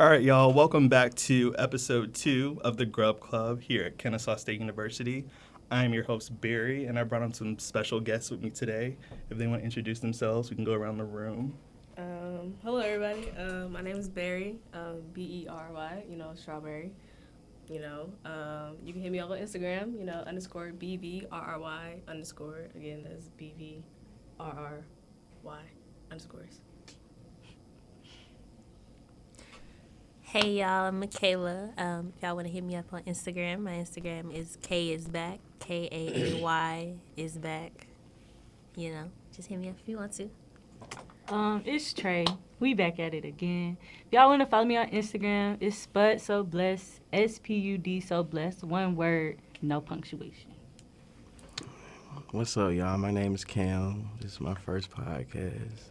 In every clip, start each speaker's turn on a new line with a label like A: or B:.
A: All right, y'all. Welcome back to episode 2 of the Grub Club here at Kennesaw State University. I am your host, Barry, and I brought on some special guests with me today. If they want to introduce themselves, we can go around the room.
B: Hello, everybody. My name is Barry, Berry, strawberry. You can hit me up on Instagram, _ BVRRY _ Again, that's BVRRY _.
C: Hey y'all, I'm Michaela. If y'all want to hit me up on Instagram, my Instagram is K is back, KAAY is back. Just hit me up if you want to.
D: It's Trey. We back at it again. If y'all want to follow me on Instagram, it's Spud So Blessed, SPUD So Blessed, one word, no punctuation.
E: What's up, y'all? My name is Cam. This is my first podcast.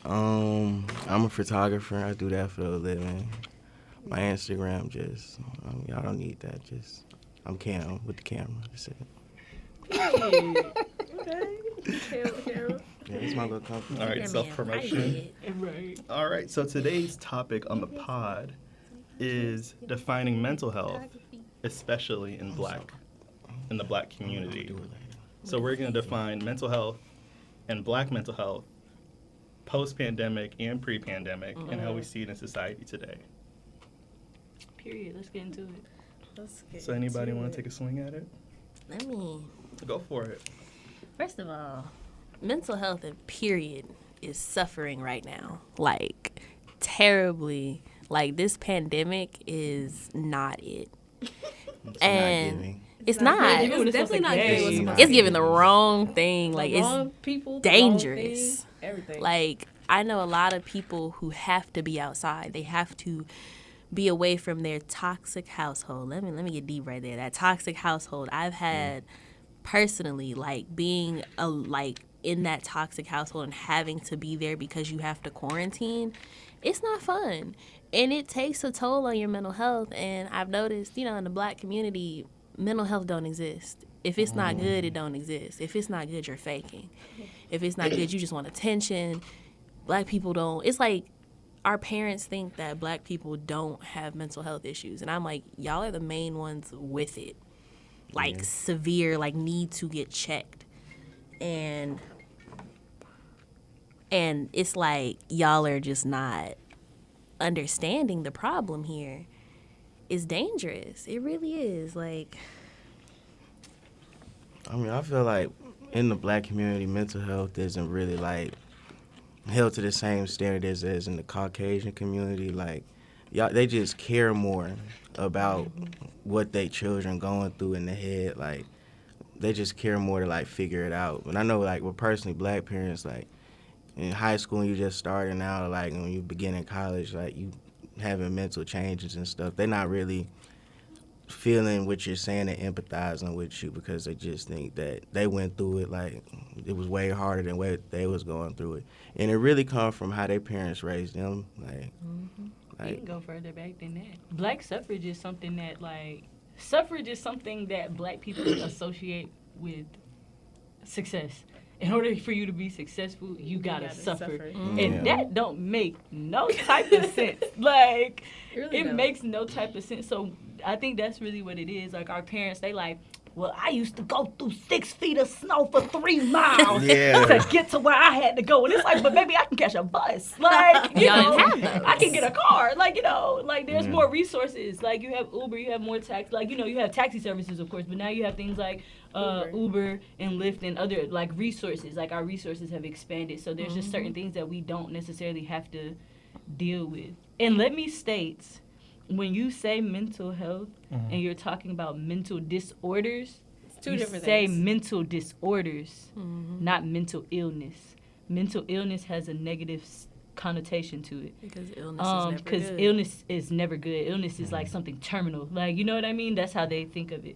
E: I'm a photographer. I do that for a living. My Instagram y'all don't need that. I'm Cam with the camera. That's it.
B: Okay.
E: Yeah, it's my little company.
A: All right, self-promotion.
D: Right.
A: All right, so today's topic on the pod is defining mental health, especially in the black community. So we're going to define mental health and black mental health post-pandemic and pre-pandemic and how we see it in society today.
D: Period. Let's get into it.
A: So anybody want to take a swing at it?
C: Let me.
A: Go for it.
C: First of all, mental health and period is suffering right now. Like, terribly. Like, this pandemic is not it. It's not.
B: It's definitely not giving.
C: It's giving the wrong thing. Like,
B: wrong
C: it's
B: people,
C: dangerous.
B: Thing, everything.
C: Like, I know a lot of people who have to be outside. They have to be away from their toxic household. Let me get deep right there. That toxic household. I've had personally, like, being in that toxic household and having to be there because you have to quarantine. It's not fun. And it takes a toll on your mental health. And I've noticed, in the black community, mental health don't exist. If it's not good, it don't exist. If it's not good, you're faking. If it's not good, you just want attention. Black people don't. It's like our parents think that black people don't have mental health issues. And I'm like, y'all are the main ones with it. Like, severe, like, need to get checked. And it's like y'all are just not understanding the problem here. It's dangerous. It really is. Like,
E: I feel like in the black community, mental health isn't really, held to the same standard as in the Caucasian community. Like, y'all, they just care more about what they children going through in the head. Like, they just care more to, figure it out. And I know, with personally black parents, in high school, when you just starting out, when you begin in college, you having mental changes and stuff, they're not really feeling what you're saying and empathizing with you because they just think that they went through it, it was way harder than what they was going through it. And it really comes from how their parents raised them.
D: You can go further back than that. Black suffrage is something that, black people associate with success. In order for you to be successful, you gotta suffer.
B: Mm-hmm.
D: And that don't make no type of sense. It makes no type of sense. So I think that's really what it is. Our parents, they well, I used to go through 6 feet of snow for 3 miles to get to where I had to go. And it's but baby, I can catch a bus.
C: y'all didn't have those.
D: I can get a car. There's more resources. You have Uber, you have more taxi. You have taxi services, of course, but now you have things like Uber and Lyft and other resources. Our resources have expanded. So there's just certain things that we don't necessarily have to deal with. And let me state, when you say mental health and you're talking about mental disorders,
B: Two different
D: say
B: things.
D: mental disorders, not mental illness. Mental illness has a negative connotation to it.
C: Because illness is never good.
D: Illness is never good. Illness is something terminal. You know what I mean? That's how they think of it.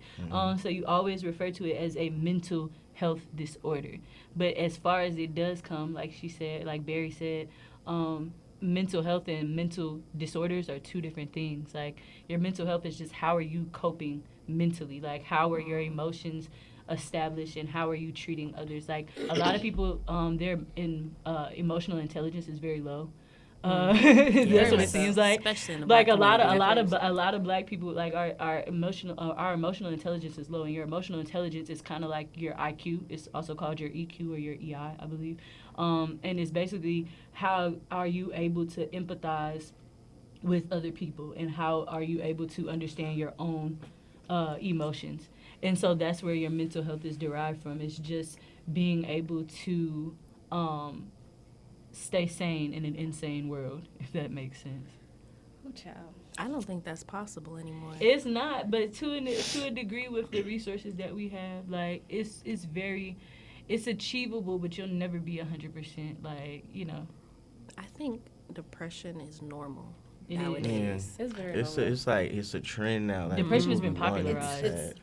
D: So you always refer to it as a mental health disorder. But as far as it does come, like she said, like Barry said, mental health and mental disorders are two different things. Your mental health is just how are you coping mentally? How are your emotions established and how are you treating others? A lot of people, their emotional intelligence is very low. That's what
C: much
D: it
C: so,
D: seems like.
C: especially in the
D: Like
C: Black community.
D: a lot of Black people, like our emotional intelligence is low, and your emotional intelligence is kind of like your IQ. It's also called your EQ or your EI, I believe. And it's basically how are you able to empathize with other people, and how are you able to understand your own emotions. And so that's where your mental health is derived from. It's just being able to stay sane in an insane world, if that makes sense.
B: Oh, child.
C: I don't think that's possible anymore.
D: It's not, but to a degree, with the resources that we have, like it's achievable, but you'll never be 100%. Like, you know,
C: I think depression is normal
D: It is.
C: nowadays.
B: It's very
E: It's like it's a trend now. Like,
D: Depression has been
E: people want
D: popularized.
E: that.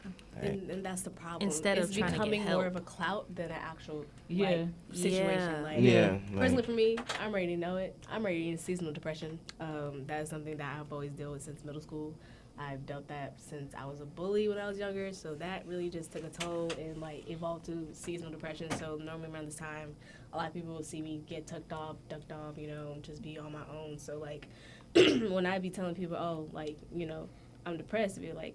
B: And that's the problem.
C: Instead of
B: it's
C: trying to get
B: becoming more
C: help.
B: of a clout than an actual
D: Yeah.
B: situation.
C: Yeah.
B: Like,
E: Yeah,
B: personally,
E: like,
B: for me, I'm ready to know it. I'm ready to seasonal depression. That is something that I've always dealt with since middle school. I've dealt that since I was a bully when I was younger, so that really just took a toll and like evolved to seasonal depression. So normally around this time, a lot of people will see me get ducked off, you know, just be on my own. So like when I be telling people, oh, like, you know, I'm depressed, be like,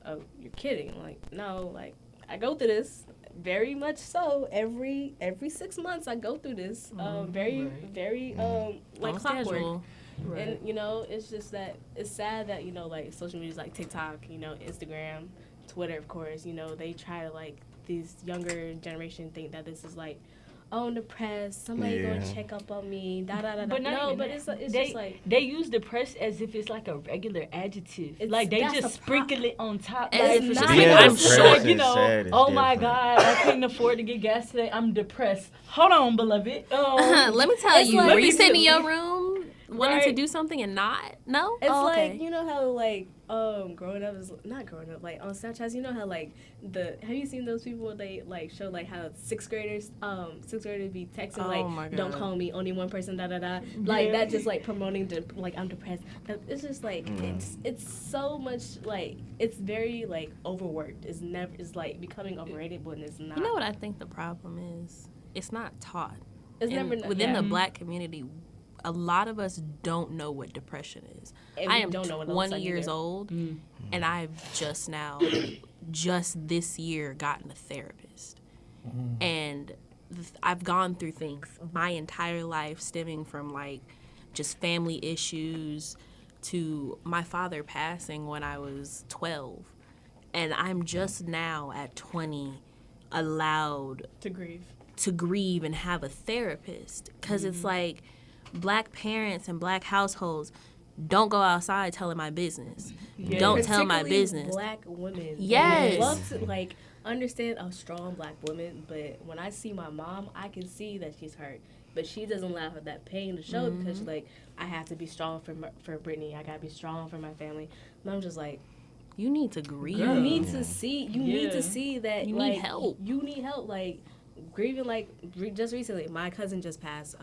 B: oh, you're kidding. I'm like, no, like I go through this very much so every 6 months. I go through this very like
C: On
B: clockwork.
C: schedule.
D: Right.
B: And you know, it's just that it's sad that, you know, like social medias like TikTok, you know, Instagram, Twitter, of course, you know, they try to like these younger generation think that this is like, oh, I'm depressed, somebody
E: Yeah.
B: gonna check up on me, da da da da.
D: But not
B: No,
D: even
B: but
D: that.
B: it's
D: they,
B: just like
D: they use depressed as if it's like a regular adjective.
B: It's-
D: Like they
B: that's
D: just
B: the
D: sprinkle it on top.
C: As
D: Like,
C: if it's
B: not.
C: just
B: Yeah,
C: like, I'm
B: depressed
C: sure.
D: like, you know,
E: sad is
D: oh my
E: different.
D: God, I couldn't afford to get gas today. I'm depressed. Hold on, beloved.
C: Let me tell
B: It's
C: you,
B: like-
C: were you sitting in your room wanting to
B: Right.
C: do something and not? No?
B: it's
C: Oh, okay.
B: like, you know how like growing up is not growing up, like on Snapchat, you know how like have you seen those people, they like show like how sixth graders be texting
C: Oh my
B: like, don't
C: God.
B: call me, only one person, da da da, like
D: Yeah.
B: that, just like promoting like I'm depressed. It's just like it's so much like it's very like overworked. It's like becoming overrated when it's not.
C: You know what I think the problem is? It's not taught.
B: It's
C: And
B: never
C: within
B: yeah.
C: the Black community, a lot of us don't know what depression is.
B: And
C: I
B: we
C: am
B: don't know what it looks
C: 20
B: like
C: years
B: either.
C: old, and I've just this year, gotten a therapist. And I've gone through things my entire life, stemming from like just family issues to my father passing when I was 12. And I'm just now at 20 allowed
B: to grieve.
C: to grieve and have a therapist, because it's like Black parents and Black households don't go outside telling my business.
D: Yeah.
C: Don't tell my
B: Particularly
C: business.
B: Black women.
C: Yes.
B: I love to like understand a strong Black woman, but when I see my mom, I can see that she's hurt, but she doesn't allow that pain to show because she's like, I have to be strong for Brittany. I gotta be strong for my family. And I'm just like,
C: You need to grieve.
B: you need to see. You need
D: Yeah.
B: to see that
C: You
B: like,
C: need help.
B: You need help. Like grieving. Like just recently, my cousin just passed.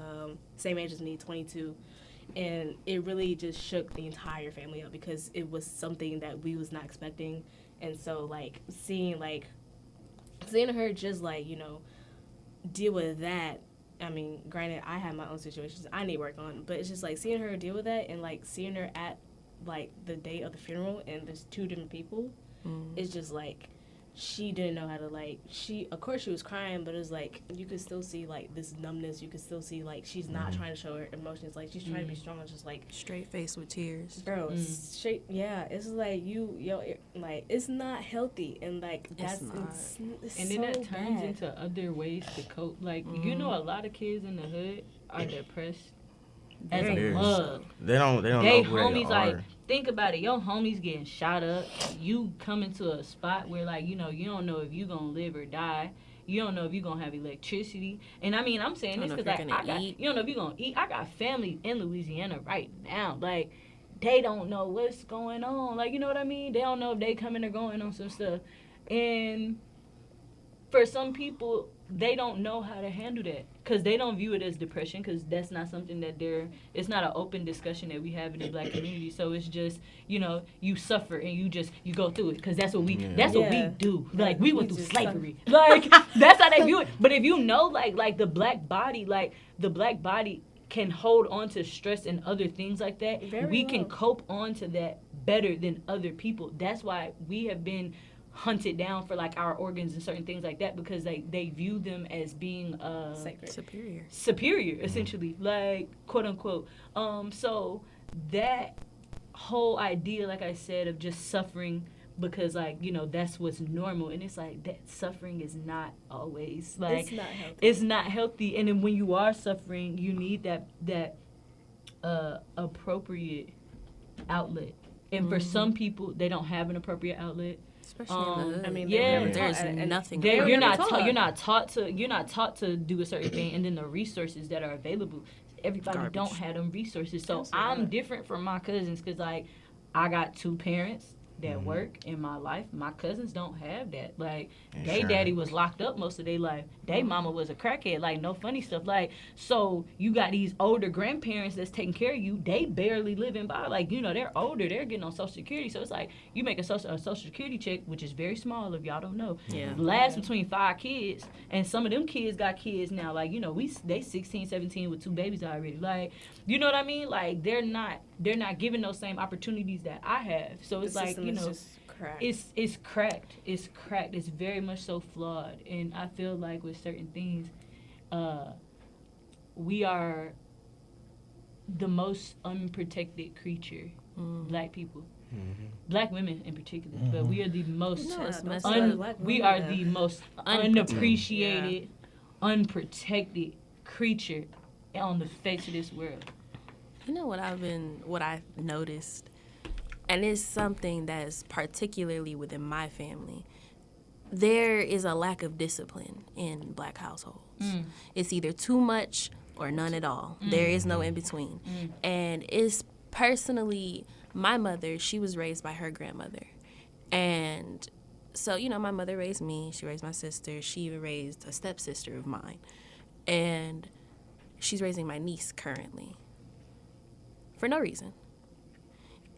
B: Same age as me, 22. And it really just shook the entire family up because it was something that we was not expecting. And so like seeing her just like, you know, deal with that. I mean, granted, I have my own situations I need work on, but it's just like seeing her deal with that and like seeing her at like the day of the funeral and there's two different people. It's just like she didn't know how to like, of course she was crying, but it was like you could still see like this numbness. You could still see like she's not trying to show her emotions. Like she's trying to be strong. It's just like,
C: Straight face with tears.
B: bro, straight, yeah. It's like like it's not healthy, and like that's
C: not.
B: it's
D: And
B: so
D: then that turns
B: bad.
D: into other ways to cope. Like, you know, a lot of kids in the hood are depressed as a
E: Very
D: mug.
E: They don't
D: They
E: know who they
D: homies,
E: are.
D: like, think about it. Your homies getting shot up. You come into a spot where, like, you know, you don't know if you gonna live or die. You don't know if you're gonna have electricity. And I mean, I'm saying this
C: Don't know
D: because,
C: if
D: like,
C: you're gonna eat.
D: you don't know if you're gonna eat. I got family in Louisiana right now. Like, they don't know what's going on. Like, you know what I mean? They don't know if they coming or going on some stuff. And for some people, they don't know how to handle that because they don't view it as depression, because that's not something that it's not an open discussion that we have in the Black community. So it's just, you know, you suffer and you go through it because that's what we do. Like, we went through
B: just
D: slavery. Like, that's how they view it. But if you know, like the black body can hold on to stress and other things like that, we can cope on to that better than other people. That's why we have been hunted down for like our organs and certain things like that, because they view them as being
B: sacred,
D: superior essentially, like quote unquote. So that whole idea, like I said, of just suffering because like, you know, that's what's normal, and it's like that suffering is not always like, it's not healthy. And then when you are suffering, you need that appropriate outlet, and for some people they don't have an appropriate outlet.
C: Especially in the hood.
B: I mean,
C: there's nothing.
D: You're not taught to do a certain thing, and then the resources that are available, everybody don't have them resources. So I'm different from my cousins because like I got two parents that work in my life. My cousins don't have that. Like, they daddy was locked up most of their life. They mama was a crackhead. Like, no funny stuff. Like, so you got these older grandparents that's taking care of you. They barely living by. Like, you know, they're older. They're getting on Social Security. So it's like you make a Social Security check, which is very small if y'all don't know.
C: Yeah.
D: Lasts between 5 kids. And some of them kids got kids now. Like, you know, they 16, 17 with 2 babies already. Like, you know what I mean? Like, they're not given those same opportunities that I have. So it's like, you know, it's cracked. It's cracked. It's very much so flawed. And I feel like with certain things, we are the most unprotected creature, Black people. Black women in particular, but we are the most we are the most unappreciated, unprotected creature on the face of this world.
C: You know what I've noticed, and it's something that's particularly within my family. There is a lack of discipline in Black households. It's either too much or none at all. There is no in between. And it's personally, my mother, she was raised by her grandmother. And so, you know, my mother raised me, she raised my sister, she even raised a stepsister of mine. And she's raising my niece currently. For no reason.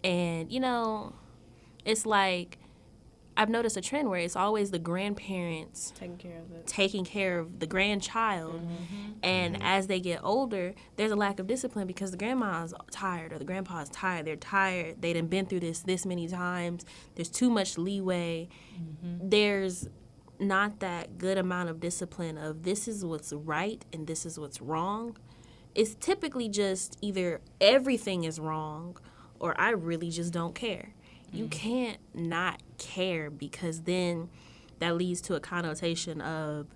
C: And, you know, it's like I've noticed a trend where it's always the grandparents taking care of the grandchild. And as they get older, there's a lack of discipline because the grandma's tired or the grandpa's tired. They're tired. They done been through this many times. There's too much leeway. There's not that good amount of discipline of this is what's right and this is what's wrong. It's typically just either everything is wrong or I really just don't care. You can't not care because then that leads to a connotation of,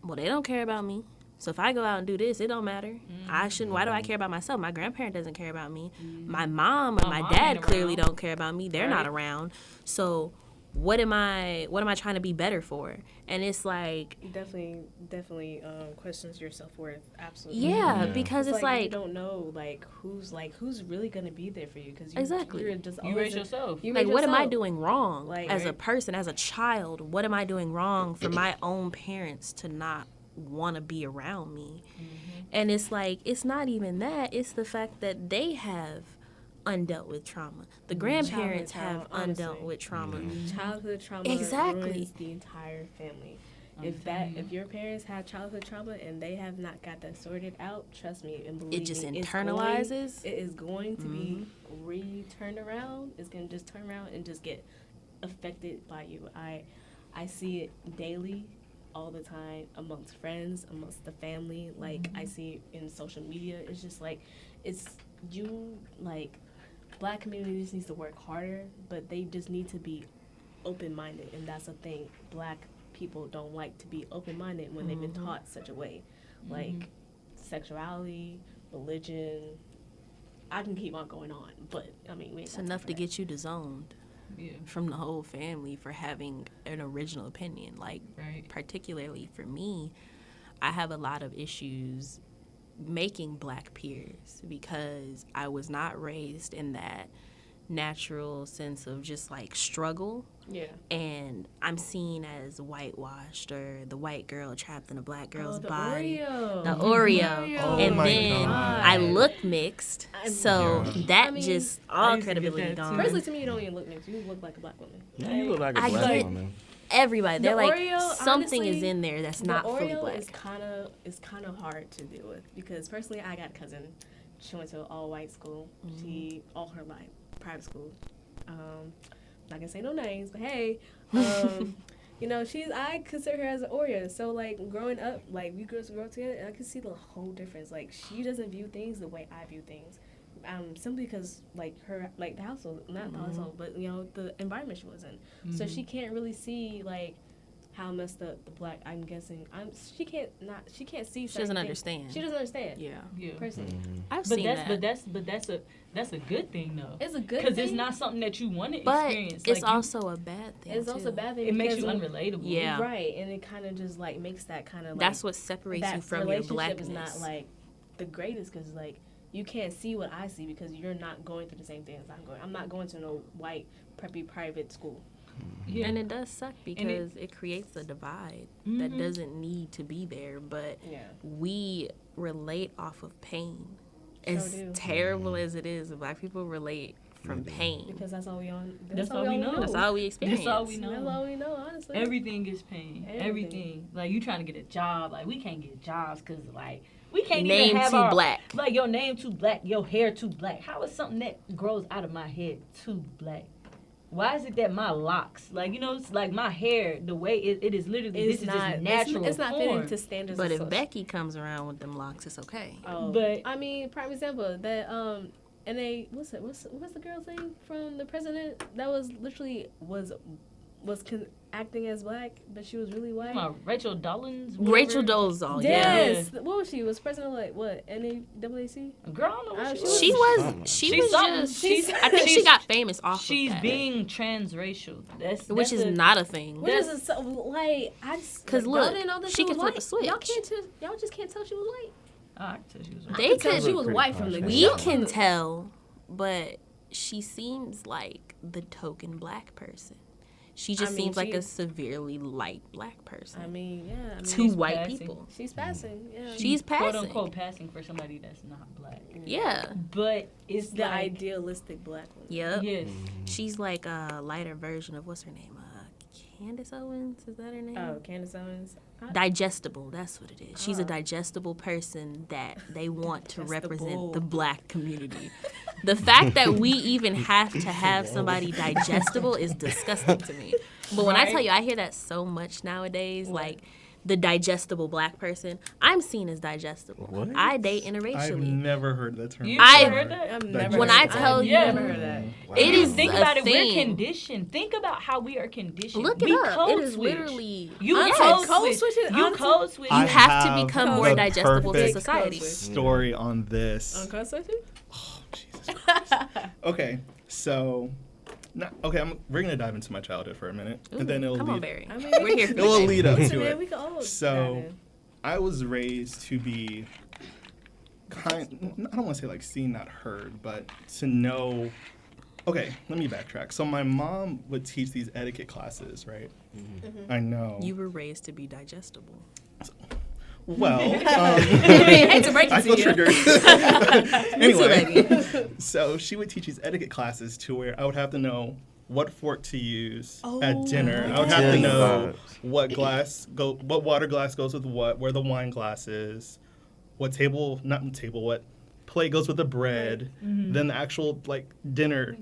C: well, they don't care about me. So if I go out and do this, it don't matter. I shouldn't. Why do I care about myself? My grandparent doesn't care about me. My mom or my dad clearly don't care about me. They're not around. So what am I trying to be better for? And it's like
B: definitely questions your self-worth. Absolutely.
C: Yeah, because it's like
B: you don't know who's really gonna be there for you because
D: you raise yourself.
C: Like, what am I doing wrong as a person, as a child? What am I doing wrong for my own parents to not want to be around me? And it's like, it's not even that. It's the fact that they have undealt with trauma. The grandparents have undealt with trauma.
B: Childhood trauma ruins the entire family. If your parents have childhood trauma and they have not got that sorted out, trust me and believe me,
C: it just internalizes.
B: It is going to be turned around. It's going to just turn around and just get affected by you. I see it daily, all the time, amongst friends, amongst the family. Like, I see it in social media. It's just like, Black community just needs to work harder, but they just need to be open-minded, and that's the thing. Black people don't like to be open-minded when they've been taught such a way. Like, sexuality, religion, I can keep on going on, but, I mean,
C: it's enough to get you disowned from the whole family for having an original opinion. Like, particularly for me, I have a lot of issues making Black peers because I was not raised in that natural sense of just like struggle. And I'm seen as whitewashed or the white girl trapped in a Black girl's body. The Oreo. And then God. I look mixed. So that just all credibility gone.
B: Personally, to me, you don't even look mixed. You look like a Black woman.
E: Yeah, you look like a Black woman.
C: everybody. They're
B: The
C: like
B: Oreo,
C: something
B: honestly,
C: is in there that's
B: the
C: not fully
B: Oreo
C: black.
B: is kind of hard to deal with because personally, I got a cousin. She went to an all-white school. She all her life private school. Not gonna say no names, but hey, you know, I consider her as an Oreo. So like growing up, like we girls grew up together, and I could see the whole difference. Like she doesn't view things the way I view things. Simply because like her the household, not the household, but you know the environment she was in. So she can't really see like how messed up the black. I'm guessing she can't see.
C: She doesn't
B: certain
C: understand.
B: things. She doesn't understand.
C: Yeah.
B: Personally,
C: I've
D: But
C: seen that.
D: that's a good thing though.
B: it's a good
D: Because
B: thing.
D: it's not something that you want to
C: But
D: experience.
C: it's
D: Like,
C: also a bad thing.
B: It's also a
C: too.
B: bad thing.
D: it makes
B: because
D: you unrelatable.
C: Yeah.
B: Right, and it kind of just like makes that kind of like
C: That's what separates you from your
B: relationship
C: blackness.
B: is not like the greatest because like you can't see what I see because you're not going through the same things I'm going. I'm not going to no white preppy private school.
D: Yeah.
C: And it does suck because it creates a divide that doesn't need to be there, but
B: Yeah.
C: we relate off of pain.
B: Sure
C: As
B: do.
C: terrible as it is, black people relate from pain.
B: Because that's all we on.
D: That's all we know.
C: That's all we experience.
D: That's all we know.
B: That's all we know, honestly.
D: Everything is pain.
B: Everything.
D: Everything. Like you trying to get a job, like we can't get jobs because like we can't
C: Name
D: even have
C: too
D: our,
C: black.
D: Like your name too black, your hair too black. How is something that grows out of my head too black? Why is it that my locks, like you know, it's like my hair, the way it is literally
B: It's
D: this
B: not
D: is its natural
B: It's not
D: form.
B: fitting to standards.
C: But
B: of
C: if
B: social-
C: Becky comes around with them locks, it's okay.
B: Oh,
D: But-
B: I mean, prime example that and they what's the girl's name from the president that was literally was acting as black, but she was really white.
D: Rachel Dollins.
C: Rachel
D: whatever.
C: Dolezal, yeah.
B: Yes. What was she? Was president like what? NAAC?
D: Girl, I don't know what
B: She
C: She was
D: something.
C: just.
D: She's-
C: I think she
D: she's-
C: got famous off
D: She's
C: of that.
D: being transracial.
C: Which is
D: a-
C: not a thing.
B: Which is so, like I just
C: 'Cause
B: y'all
C: look,
B: didn't know that
C: she
B: was
C: could flip
B: white.
C: a switch.
B: Y'all can't y'all just can't tell she was white.
D: Oh, I can tell she was.
C: They
B: I could tell
C: could-
B: she was
E: Pretty
B: white from the
E: conscious.
C: We
B: jump.
C: can tell, but she seems like the token black person. She just
B: I mean,
C: seems like
B: she-
C: a severely light black person.
B: I mean, yeah. I mean,
C: Two
D: she's
C: white
D: passing.
C: people.
B: she's passing. Yeah.
C: She's passing.
D: quote unquote passing for somebody that's not black.
C: Yeah.
D: But it's
B: the
D: like,
B: idealistic black woman.
C: Yep.
D: Yes.
C: She's like a lighter version of what's her name? Candace Owens? Is that her name?
B: Oh, Candace Owens.
C: Digestible. That's what it is. She's a digestible person that they want to represent
B: Digestible.
C: the black community. The fact that we even have to have somebody digestible is disgusting to me. But when I tell you, I hear that so much nowadays, like the digestible black person, I'm seen as digestible.
E: What?
C: I date
A: I've
C: interracially.
A: never heard that term.
D: You
C: I-
D: never heard that?
B: I've never.
C: When
B: heard
C: I
B: that.
C: tell
B: I've
C: you-
B: never heard that.
C: It is
D: Think
C: a
D: about it.
C: thing.
D: We're conditioned. Think about how we are conditioned.
C: Look
D: we
C: it up.
D: Code
C: It is
D: switch.
C: literally.
D: You
C: Yes.
D: code
B: Code
D: switch.
B: switching,
D: You
B: honestly.
D: code switch.
C: You have to
A: have
C: become
B: the
C: more digestible to
A: perfect
C: society.
A: story on this.
B: On code switching?
A: Jesus Christ. Okay, so, we're gonna dive into my childhood for a minute, and then it'll
C: Come on,
A: lead.
C: Barry.
B: I mean,
C: We're here for
A: It will
C: you.
A: lead up
B: Listen,
A: to
B: man,
A: it.
B: we can all
A: So,
B: dive in.
A: I was raised to be I don't want to say like seen, not heard, but to know. Okay, let me backtrack. So my mom would teach these etiquette classes, right?
B: Mm-hmm.
A: I know.
C: You were raised to be digestible.
A: Well,
B: Hate to break it
A: I
B: to
A: feel
B: you.
A: triggered. Anyway,
C: baby.
A: so she would teach these etiquette classes to where I would have to know what fork to use at dinner. I would have to know what water glass goes with what, where the wine glass is, what plate goes with the bread, then the actual like dinner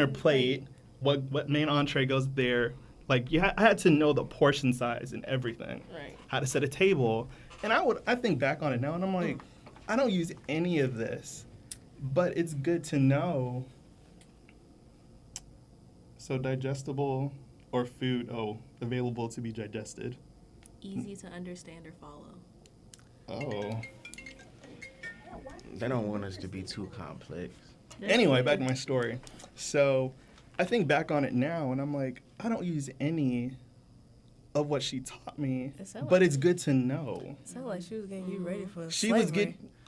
A: plate, what main entree goes there. Like I had to know the portion size and everything.
B: Right.
A: How to set a table. And I think back on it now and I'm like, I don't use any of this, but it's good to know. So digestible or food, available to be digested.
C: Easy to understand or follow.
A: Oh.
E: They don't want us to be too complex.
A: Anyway, back to my story. So I think back on it now and I'm like, I don't use any of what she taught me,
B: It sound
A: but
B: like-
A: it's good to know.
B: Sound like she was getting you ready for
A: She was
B: slavery.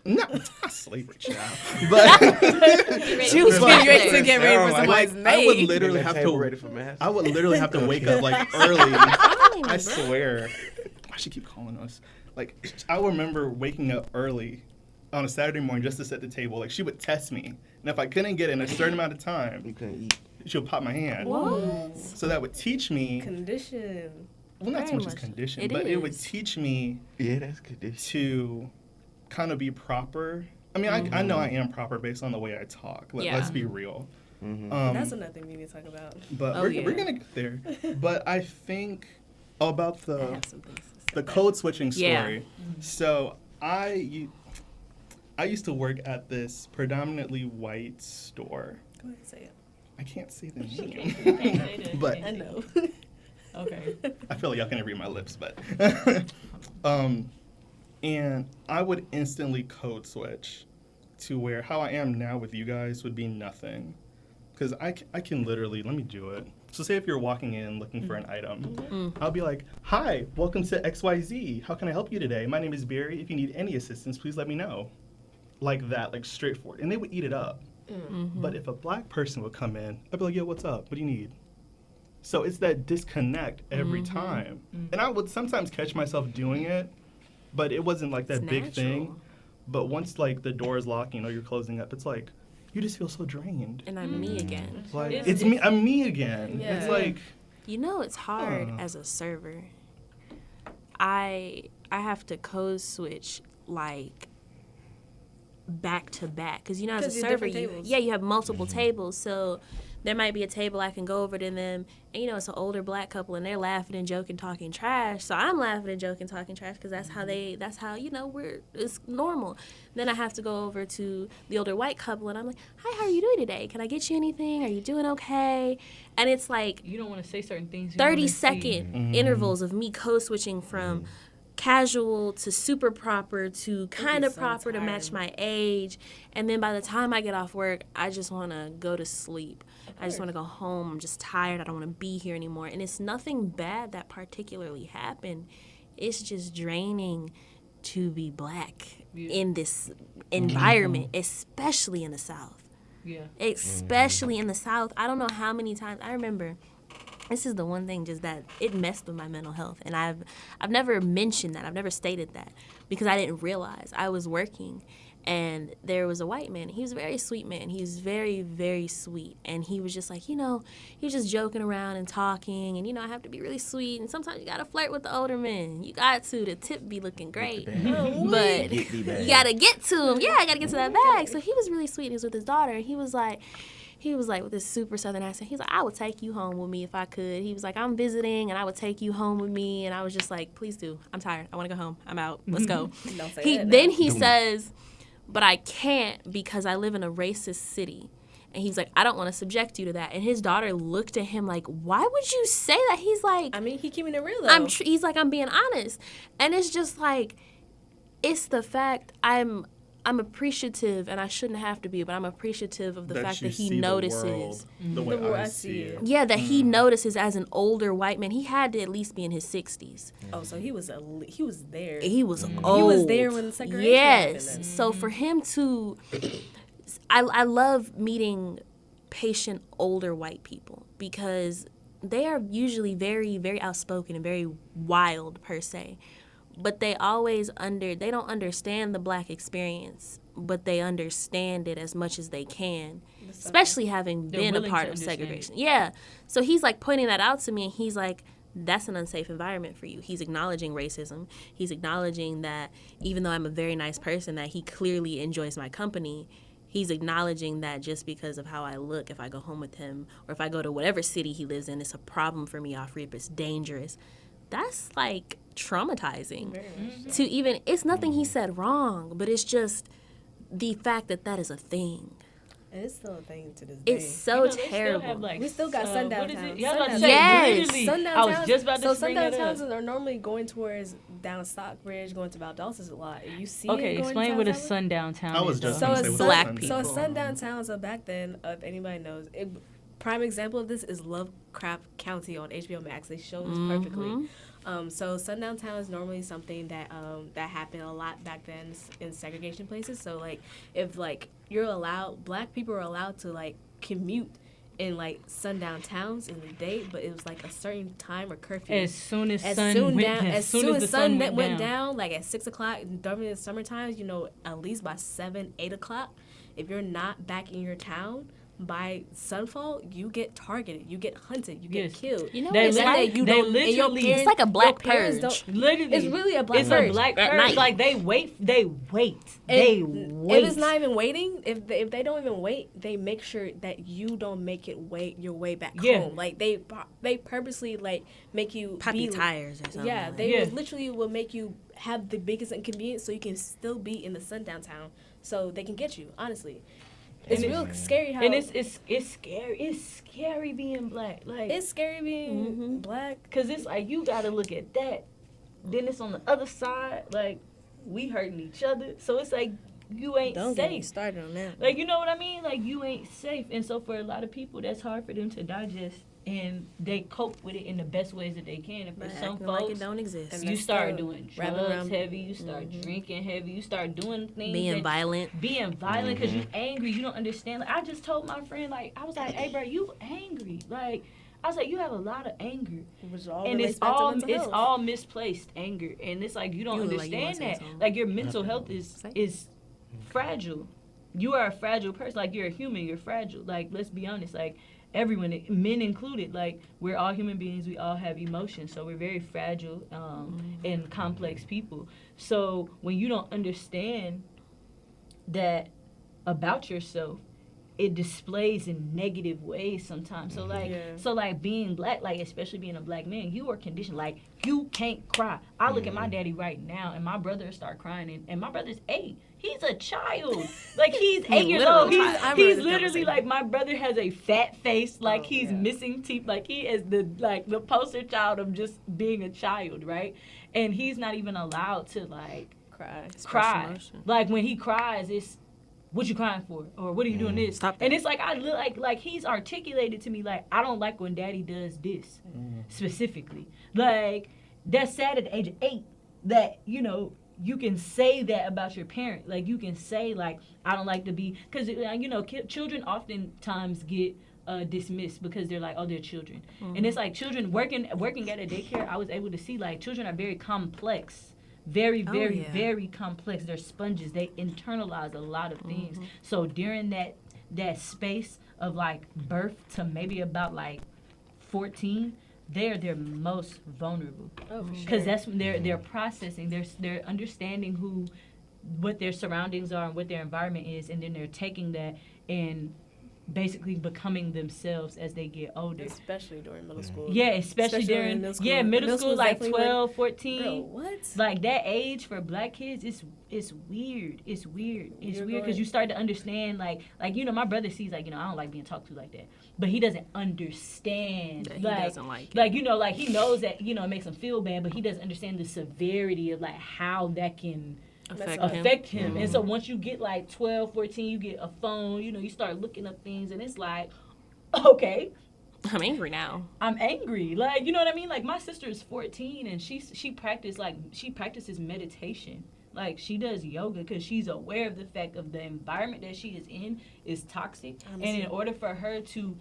A: getting, no, not slavery, child. But
B: She was getting ready to get ready for
E: Like,
B: somebody's
A: I would
B: maid.
A: literally have to
E: ready for mass.
A: I would literally have to wake up like early.
C: Fine,
A: I
C: bro.
A: swear. Why she keep calling us? Like I remember waking up early on a Saturday morning just to set the table. Like she would test me, and if I couldn't get it in a certain amount of
E: You
A: time,
E: couldn't eat.
A: she would pop my hand.
C: What?
A: So that would teach me,
B: Condition.
A: well, not so
C: Very
A: much as
C: much.
A: condition,
C: It
A: but it would
C: is.
A: teach me
E: Yeah, that's good.
A: to kind of be proper. I mean, I know I am proper based on the way I talk.
C: Yeah.
A: Let's be real.
B: That's another thing we need to talk about.
A: But
C: Oh,
A: we're
C: yeah.
A: going to get there. But I think about
C: I
A: the
C: have some things to say.
A: the code switching
C: Yeah.
A: story. So I used to work at this predominantly white store.
B: Go ahead and say it.
A: I can't say the
D: You
A: name.
D: can't say that.
A: But
B: I know.
D: Okay.
A: I feel like y'all can't read my lips, but and I would instantly code switch to where how I am now with you guys would be nothing. Because I can literally, let me do it. So say if you're walking in looking for an item, I'll be like, hi, welcome to XYZ. How can I help you today? My name is Barry. If you need any assistance, please let me know. Like that, like straightforward. And they would eat it up. But if a black person would come in, I'd be like, yo, what's up? What do you need? So it's that disconnect every time. And I would sometimes catch myself doing it, but it wasn't like that
C: It's
A: big thing.
C: natural.
A: But once like the door is locking or you're closing up, it's like, you just feel so drained.
C: And I'm me again.
A: Like
D: It's-
A: it's me, I'm me again.
B: Yeah.
A: It's like,
C: You know it's hard
A: Huh.
C: as a server. I have to code switch like back to back because you know as a
B: 'Cause you're
C: server
B: different tables.
C: you have multiple tables, so there might be a table I can go over to them, and you know it's an older black couple and they're laughing and joking talking trash, so I'm laughing and joking talking trash because that's how you know it's normal. Then I have to go over to the older white couple and I'm like, hi, how are you doing today? Can I get you anything? Are you doing okay? And it's like
D: You don't want to say certain things. You
C: 30
D: wanna see.
C: second intervals of me code switching from casual to super proper to kind of
B: so
C: proper to match
B: tiring.
C: my age. And then by the time I get off work, I just want to go to sleep. I just want to go home. I'm just tired. I don't want to be here anymore. And it's nothing bad that particularly happened. It's just draining to be black in this environment, especially in the South.
D: Yeah.
C: Especially in the South. I don't know how many times I remember. This is the one thing just that it messed with my mental health, and I've never mentioned that. I've never stated that because I didn't realize I was working, and there was a white man. He was a very sweet man. He was very, very sweet, and he was just like, you know, he was just joking around and talking, and you know, I have to be really sweet, and sometimes you gotta flirt with the older men. You got to. The tip be looking great, but
E: Get the bag.
C: you gotta get to him. Yeah, I gotta get to that bag. So he was really sweet. He was with his daughter, and he was like with this super southern accent. He's like, I would take you home with me if I could. He was like, I'm visiting, and I would take you home with me. And I was just like, please do. I'm tired. I want to go home. I'm out. Let's go.
B: Don't say that.
C: Then he says, but I can't because I live in a racist city. And he's like, I don't want to subject you to that. And his daughter looked at him like, why would you say that? He's like,
B: I mean, he keeping it real though.
C: he's like, I'm being honest. And it's just like, it's the fact I'm appreciative, and I shouldn't have to be, but I'm appreciative of the fact
A: you
C: that he
A: see
C: notices.
A: the world the way
B: The way
A: I
B: I
A: see
B: see
A: it.
B: it.
C: Yeah, that he notices as an older white man. He had to at least be in his 60s.
B: Oh, so he was there.
C: He was old.
B: He was there when the segregation happened
C: Yes.
B: then.
C: So for him to, I love meeting patient older white people because they are usually very, very outspoken and very wild per se. But they always they don't understand the black experience, but they understand it as much as they can, especially having
D: They're
C: been a
D: willing
C: part
D: to
C: of
D: understand
C: segregation. Yeah. So he's like pointing that out to me, and he's like, that's an unsafe environment for you. He's acknowledging racism. He's acknowledging that even though I'm a very nice person, that he clearly enjoys my company. He's acknowledging that just because of how I look, if I go home with him or if I go to whatever city he lives in, it's a problem for me off rip. It's dangerous. That's like traumatizing. To even, it's nothing he said wrong, but it's just the fact that that is a thing.
B: And it's still a thing to this day.
C: It's so
D: You know, they still
C: terrible.
D: have, like,
B: We still got sundown
D: what is
B: towns.
D: it? Yeah, I was about to
B: Sundown
D: say,
C: Yes.
D: literally.
B: Sundown
D: I was
B: towns-
D: just about to
B: so
D: bring
B: sundown
D: that
B: towns
D: up.
B: are normally going towards down Stockbridge, going to Valdosta's a lot. You see
D: Okay,
B: it going
D: explain what a
B: downtown?
D: sundown town
A: I was
D: is.
A: just
D: though.
B: So
A: gonna
B: a
A: say
C: Black
A: what's
C: people.
B: So sundown towns. So back then, if anybody knows, prime example of this is Lovecraft County on HBO Max. They show this perfectly. So sundown town is normally something that that happened a lot back then in segregation places. So like if like black people are allowed to like commute in like sundown towns in the day, but it was like a certain time or curfew.
D: As soon as
B: As
D: sun
B: soon
D: went
B: down,
D: down,
B: as soon as
D: the
B: sun
D: went
B: went down, like at 6 o'clock during the summer times, you know, at least by 7, 8 o'clock, if you're not back in your town, by sunfall, you get targeted, you get hunted, you get
D: Yes.
B: killed.
C: You know
D: They
C: what it's
D: literally-
C: like?
B: you
D: they
B: don't, and your
D: literally-
B: parents,
C: It's like a black
B: your parents
C: purge.
B: don't-
D: Literally,
B: It's really a black
D: it's
B: purge.
D: a black
C: At
D: purge.
C: night.
D: Like they wait.
B: And if it's not even waiting, if they don't even wait, they make sure that you don't make it your way back
D: Yeah.
B: home. Like they purposely like make you
C: Pop
B: be,
C: your tires or something.
B: Yeah,
C: like
B: they
D: Yeah.
B: literally will make you have the biggest inconvenience so you can still be in the sundown town, so they can get you. Honestly, it's
D: And
B: real scary how
D: and it's scary. It's scary being black. Like
B: it's scary being black.
D: Cause it's like you gotta look at that. Then it's on the other side. Like we hurting each other. So it's like you ain't
B: Don't get me
D: safe.
B: started on that.
D: Like you know what I mean? Like you ain't safe. And so for a lot of people, that's hard for them to digest. And they cope with it in the best ways that they can. And for
C: But
D: some
C: acting like
D: folks,
C: it don't exist.
B: And
D: you
B: that's
D: start
B: the
D: doing
B: wrapping
D: drugs
B: around-
D: heavy. You start drinking heavy. You start doing things.
C: Being
D: that-
C: violent.
D: being violent because you angry, you don't understand. Like I just told my friend, like I was like, "Hey, bro, you angry?" Like I was like, "You have a lot of anger,
B: Which all
D: and
B: relates
D: it's
B: back to
D: all
B: mental
D: it's
B: health.
D: all misplaced anger." And it's like you don't
C: You look like you
D: understand
C: wanna say
D: that.
C: something.
D: Like your mental health is
C: Say.
D: fragile. You are a fragile person. Like you're a human. You're fragile. Like let's be honest. Like everyone, men included. Like we're all human beings. We all have emotions. So we're very fragile and complex people. So when you don't understand that about yourself, it displays in negative ways sometimes. So like
B: Yeah.
D: so like being black, like especially being a black man, you are conditioned like you can't cry. I look at my daddy right now and my brother start crying and my brother's 8. He's a child. Like he's 8 years
C: literal
D: old. He's,
C: child.
B: I remember
D: he's
B: this
D: literally
B: conversation.
D: like my brother has a fat face, like
B: Oh,
D: he's
B: yeah.
D: missing teeth, like he is the poster child of just being a child, right? And he's not even allowed to like cry.
C: emotion.
D: Like when he cries, it's what you crying for, or what are you doing this?
C: Stop that.
D: And it's like I look like he's articulated to me like I don't like when daddy does this specifically. Like that's sad at the age of 8 that you can say that about your parent. Like you can say like I don't like to be because children oftentimes get dismissed because they're like, oh, they're children. And it's like children working at a daycare. I was able to see like children are very complex. Very, very,
C: yeah.
D: very complex. They're sponges. They internalize a lot of things. So during that space of like birth to maybe about like 14, they're their most vulnerable.
B: Oh, for
D: Because
B: sure.
D: that's when they're processing. They're understanding what their surroundings are and what their environment is, and then they're taking that and basically becoming themselves as they get older.
B: Especially during middle school.
D: Yeah, especially during
B: middle school.
D: middle school
B: school's
D: like
B: definitely when-
D: 12, 14.
B: Bro, what?
D: Like that age for black kids, it's weird. It's weird. It's
B: You're
D: weird because
B: going-
D: you start to understand like my brother sees like I don't like being talked to like that, but he doesn't understand.
C: That he
D: like,
C: doesn't like it.
D: like he knows that it makes him feel bad, but he doesn't understand the severity of like how that can affect him. And so once you get like 12, 14, you get a phone. You start looking up things, and it's like, okay.
C: I'm angry now.
D: I'm angry. Like, you know what I mean? Like my sister is 14 and she practices meditation. Like she does yoga because she's aware of the fact of the environment that she is in is toxic. And in order for her to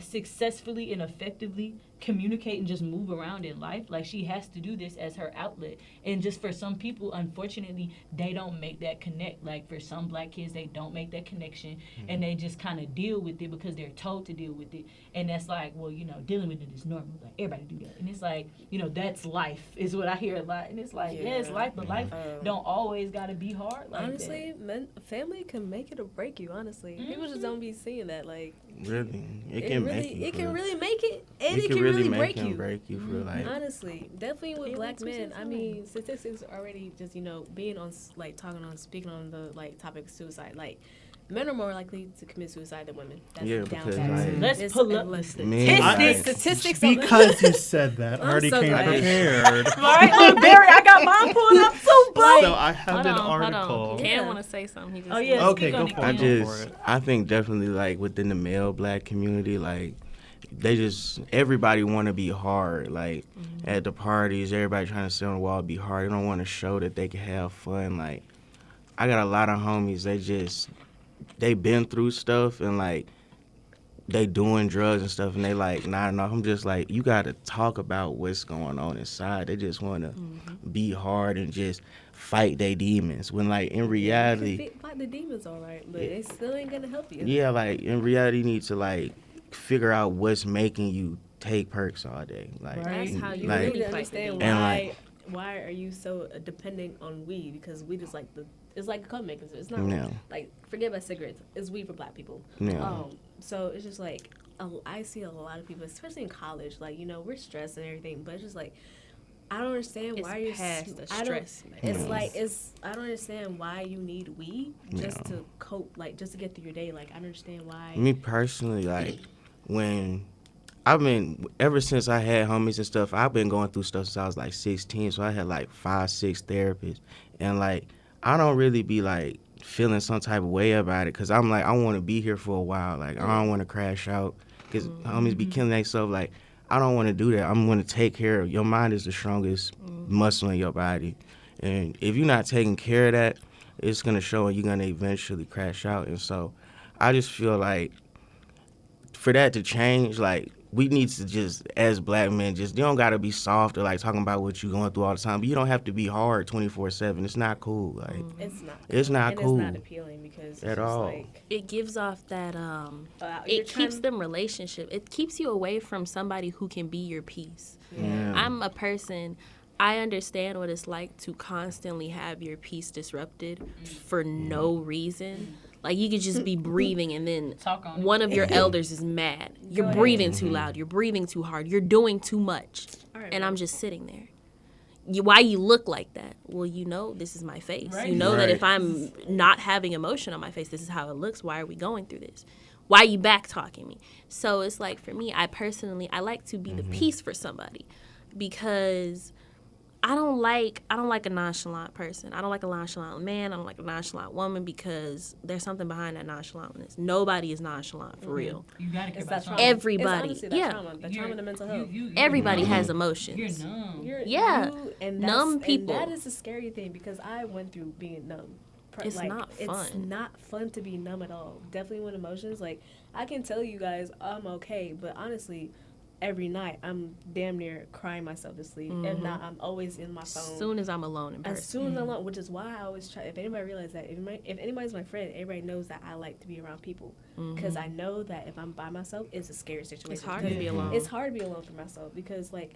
D: successfully and effectively communicate and just move around in life, like she has to do this as her outlet. And just for some people, unfortunately, they don't make that connect. Like for some black kids, they don't make that connection and they just kind of deal with it because they're told to deal with it. And that's like, well, dealing with it is normal. Like everybody do that. And it's like, that's life is what I hear a lot. And it's like, yeah, it's life, but life don't always gotta be hard. Like
B: Honestly, family can make it or break you. Honestly, people just don't be seeing that. Like
E: Really,
B: it can really make it, and
E: It
B: it
E: can
B: can really
E: make
B: break
E: and
B: you.
E: break you for like.
B: Honestly, definitely with black men. I
C: too.
B: mean, statistics already just being on like speaking on the like topic of suicide. Like men are more likely to commit suicide than women. That's
E: Yeah,
B: down
E: because,
B: pat.
E: like,
D: let's
B: It's
D: pull up the
E: Man,
D: statistics.
B: Statistics on
A: Because you said that, I
B: I'm
A: already
B: so
A: came
B: glad.
A: prepared.
D: All right, look, Barry, I got mine pulled up so bright.
A: So I have an
C: Hold
A: article.
C: on.
B: Yeah.
C: Cam want to say something. He just
D: Oh, yeah.
A: Okay,
D: Speak
A: go
D: on
A: for
D: it.
A: it.
E: I think definitely like within the male black community, like everybody want to be hard. Like at the parties, everybody trying to sit on the wall, be hard. They don't want to show that they can have fun. Like I got a lot of homies. They been through stuff and like they doing drugs and stuff, and they like nodding off. I'm just like, you got to talk about what's going on inside. They just want to be hard and just fight their demons. When like in reality,
B: You can fight the demons, all right, but it still ain't gonna help you.
E: yeah, like in reality, you need to like figure out what's making you take perks all day. Like,
B: That's how you
E: like,
B: really
C: fight the
B: understand
C: demons.
B: why are you so dependent on weed? Because weed is like it's like a coke mechanism. It's not
E: Yeah.
B: like forget about cigarettes. It's weed for black people.
E: Yeah.
B: So it's just like I see a lot of people, especially in college. Like we're stressed and everything, but it's just like I don't understand why you're
C: past the
B: I don't-
C: stress.
B: It's like I don't understand why you need weed just to cope, like just to get through your day. Like I don't understand why.
E: me personally, like when I've been ever since I had homies and stuff, I've been going through stuff since I was like 16. So I had like 5-6 therapists, and like I don't really be like feeling some type of way about it, because I'm like, I want to be here for a while. Like I don't want to crash out, because homies be killing themselves. Like I don't want to do that. I'm going to take care of your mind. Is the strongest muscle in your body, and if you're not taking care of that, it's gonna show, and you're gonna eventually crash out. And so I just feel like for that to change, like we need to just, as black men, just, you don't gotta be soft or like talking about what you're going through all the time, but you don't have to be hard 24/7. It's not cool. Like
B: It's not.
E: It's not
B: and
E: cool.
B: It's not appealing because it's
E: At
B: just
E: all.
B: Like,
C: It gives off that
B: you're
C: it keeps
B: trying-
C: them relationship. It keeps you away from somebody who can be your peace.
E: Yeah.
C: I'm a person, I understand what it's like to constantly have your peace disrupted for no reason. Like you could just be breathing and then
D: Talk on it.
C: one of your elders is mad. You're
B: ahead.
C: breathing too loud. You're breathing too hard. You're doing too much.
B: All right,
C: And
B: well.
C: I'm just sitting there. Why you look like that? Well, this is my face.
D: Right.
C: You know that
E: Right.
C: if I'm not having emotion on my face, this is how it looks. Why are we going through this? Why are you back talking me? So it's like for me, I like to be the peace for somebody, because I don't like a nonchalant person. I don't like a nonchalant man. I don't like a nonchalant woman, because there's something behind that nonchalantness. Nobody is nonchalant for real.
D: You gotta care
B: It's
D: about
B: that trauma.
D: something.
C: Everybody,
B: It's honestly that
C: yeah.
B: trauma, the trauma and the mental health.
D: You're
C: Everybody
D: numb.
C: has
D: You're
C: emotions.
D: numb.
C: Yeah.
B: And
C: Numb people.
B: And that is a scary thing, because I went through being numb.
C: It's not
B: It's
C: fun.
B: not fun to be numb at all. Definitely with emotions. Like I can tell you guys I'm okay, but honestly, every night I'm damn near crying myself to sleep. If not, I'm always in my
C: As
B: phone.
C: soon as I'm alone in
B: As
C: person.
B: soon as I'm alone, which is why I always try. If anybody realizes that, if anybody's my friend, everybody knows that I like to be around people, because I know that if I'm by myself, it's a scary situation.
C: It's hard to
B: because
C: be alone.
B: It's hard to be alone for myself, because like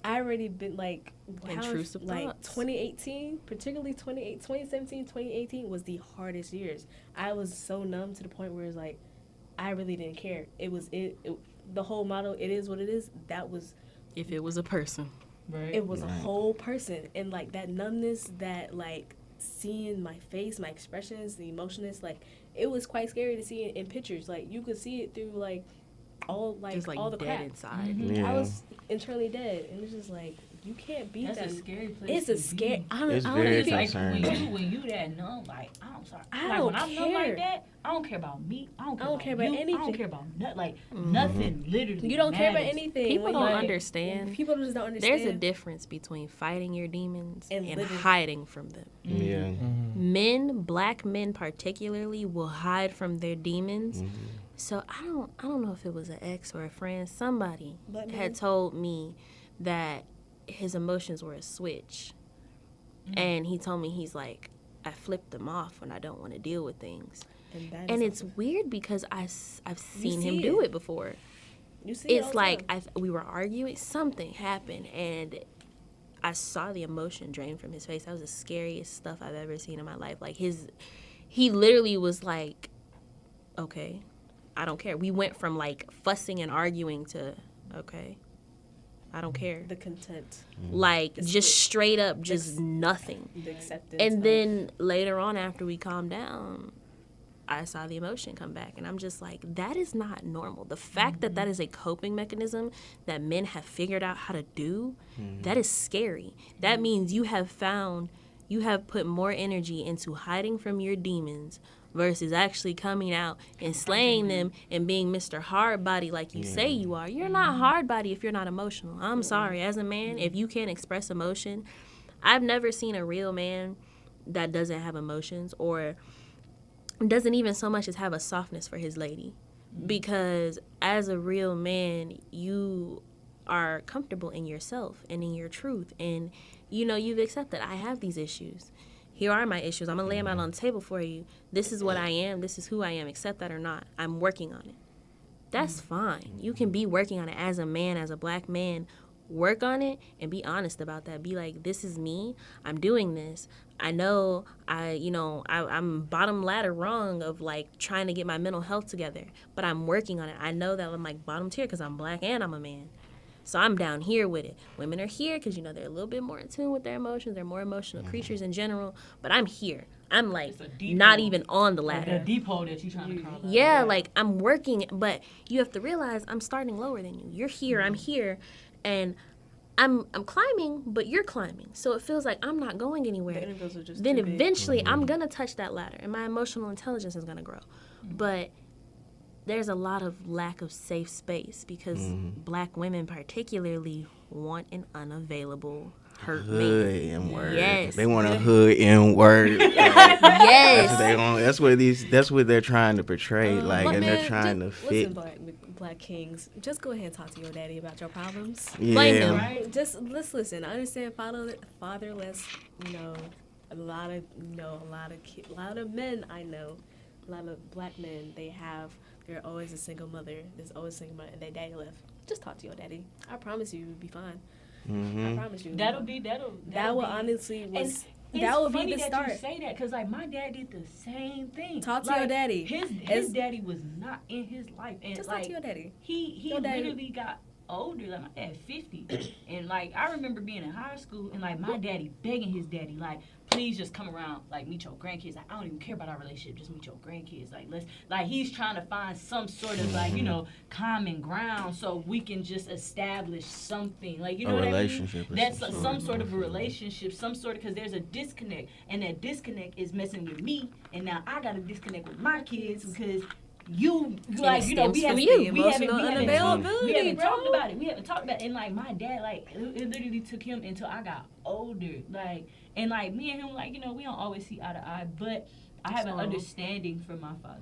B: I already been like
C: Intrusive
B: like
C: thoughts.
B: 2018, particularly 2017, 2018 was the hardest years. I was so numb to the point where it's like I really didn't care. It was the whole motto. It is what it is. That was.
C: If it was a person.
D: Right.
B: It was a whole person, and like that numbness, that like seeing my face, my expressions, the emotions, like it was quite scary to see it in pictures. Like you could see it through like all
C: Just like
B: all the
C: dead
B: crap.
C: inside.
E: Yeah.
B: I was internally dead, and it's just like you can't beat
D: That's
B: that.
D: a scary place.
B: It's a
D: to
B: scary.
D: be.
B: I don't.
E: It's
B: I don't
E: very
B: even-
D: Like
E: concerning.
D: when you that numb, like I'm sorry.
B: I
D: Like
B: don't
D: when I'm numb
B: care.
D: like that, I don't care about me. I don't care
B: about
D: you. I
B: anything.
D: don't care about nothing. Literally,
B: You don't care about
D: matters.
B: anything.
C: People
B: when
C: don't
B: you-
C: understand.
B: People just don't understand.
C: There's a difference between fighting your demons
B: And
C: and
B: living.
C: hiding from them.
E: Yeah.
C: Black men particularly, will hide from their demons. So I don't know if it was an ex or a friend. Somebody
B: Black men?
C: had told me that his emotions were a switch, and he told me he's like, I flip them off when I don't want to deal with things.
B: that
C: And
B: is
C: it's weird because I've seen
B: see
C: him do
B: it.
C: it before.
B: you see it all
C: It's
B: the
C: like
B: time.
C: we were arguing, something happened, and I saw the emotion drain from his face. That was the scariest stuff I've ever seen in my life. Like he literally was like, okay, I don't care. We went from like fussing and arguing to, okay, I don't care.
B: the content,
C: Like just straight up, just nothing.
B: the acceptance,
C: And
B: of-
C: then later on, after we calmed down, I saw the emotion come back, and I'm just like, that is not normal. The fact that that is a coping mechanism that men have figured out how to do, that is scary. That means you have put more energy into hiding from your demons versus actually coming out and slaying them and being Mr. Hard Body like you say you are. You're not hard body if you're not emotional. I'm sorry. As a man, if you can't express emotion, I've never seen a real man that doesn't have emotions or doesn't even so much as have a softness for his lady. because as a real man, you are comfortable in yourself and in your truth, and you know you've accepted I have these issues. Here are my issues. I'm gonna lay them out on the table for you. This is what I am. This is who I am. Accept that or not. I'm working on it. That's fine. You can be working on it as a man, as a black man. Work on it and be honest about that. Be like, this is me. I'm doing this. I know I'm bottom ladder wrong of like trying to get my mental health together, but I'm working on it. I know that I'm like bottom tier because I'm black and I'm a man. So I'm down here with it. Women are here because, you know, they're a little bit more in tune with their emotions. They're more emotional creatures in general. But I'm here. I'm like not even on the ladder.
D: Like a deep hole that you're trying to crawl out.
C: Yeah, like I'm working, but you have to realize I'm starting lower than you. You're here, I'm here, and I'm climbing, but you're climbing. So it feels like I'm not going anywhere.
B: The intervals are just
C: Then
B: too big.
C: eventually I'm gonna touch that ladder, and my emotional intelligence is gonna grow. But there's a lot of lack of safe space because black women particularly want an unavailable hurt
E: Hood
C: man.
E: and word.
C: Yes.
E: They want a hood and word.
C: Yes.
E: That's what they're trying to portray. Like,
B: But
E: and
B: man,
E: they're trying to
B: just
E: fit.
B: Listen, black kings, just go ahead and talk to your daddy about your problems.
C: Blame
E: Yeah.
C: them.
D: Right?
B: Just let's listen. I understand fatherless. You know, a lot of men I know, a lot of black men. They're always a single mother. There's always a single mother, and their daddy left. Just talk to your daddy. I promise you, you'll be fine. I promise you.
D: That'll
B: That will
D: be,
B: honestly was.
D: It's
B: That would be
D: funny
B: the
D: that
B: start.
D: you say that because like my dad did the same thing.
B: Talk to
D: Like,
B: your daddy.
D: His daddy was not in his life, and
B: Just
D: like
B: talk to your daddy.
D: he
B: Your daddy-
D: literally got older. Like my dad 50, and like I remember being in high school and like my daddy begging his daddy like, please just come around, like meet your grandkids. Like I don't even care about our relationship, just meet your grandkids. Like let's like he's trying to find some sort of like common ground so we can just establish something. Like you know what
E: relationship
D: I mean?
E: or
D: That's
E: some
D: some sort of a relationship, some sort of because there's a disconnect, and that disconnect is messing with me, and now I got to disconnect with my kids because. You like you know we
C: stems
D: haven't
C: from you.
D: we haven't
B: Unavailability, bro.
D: talked about it. We haven't talked about it. And like my dad, like it literally took him until I got older. Like and like me and him, like you know, we don't always see eye to eye, but I have an understanding for my father.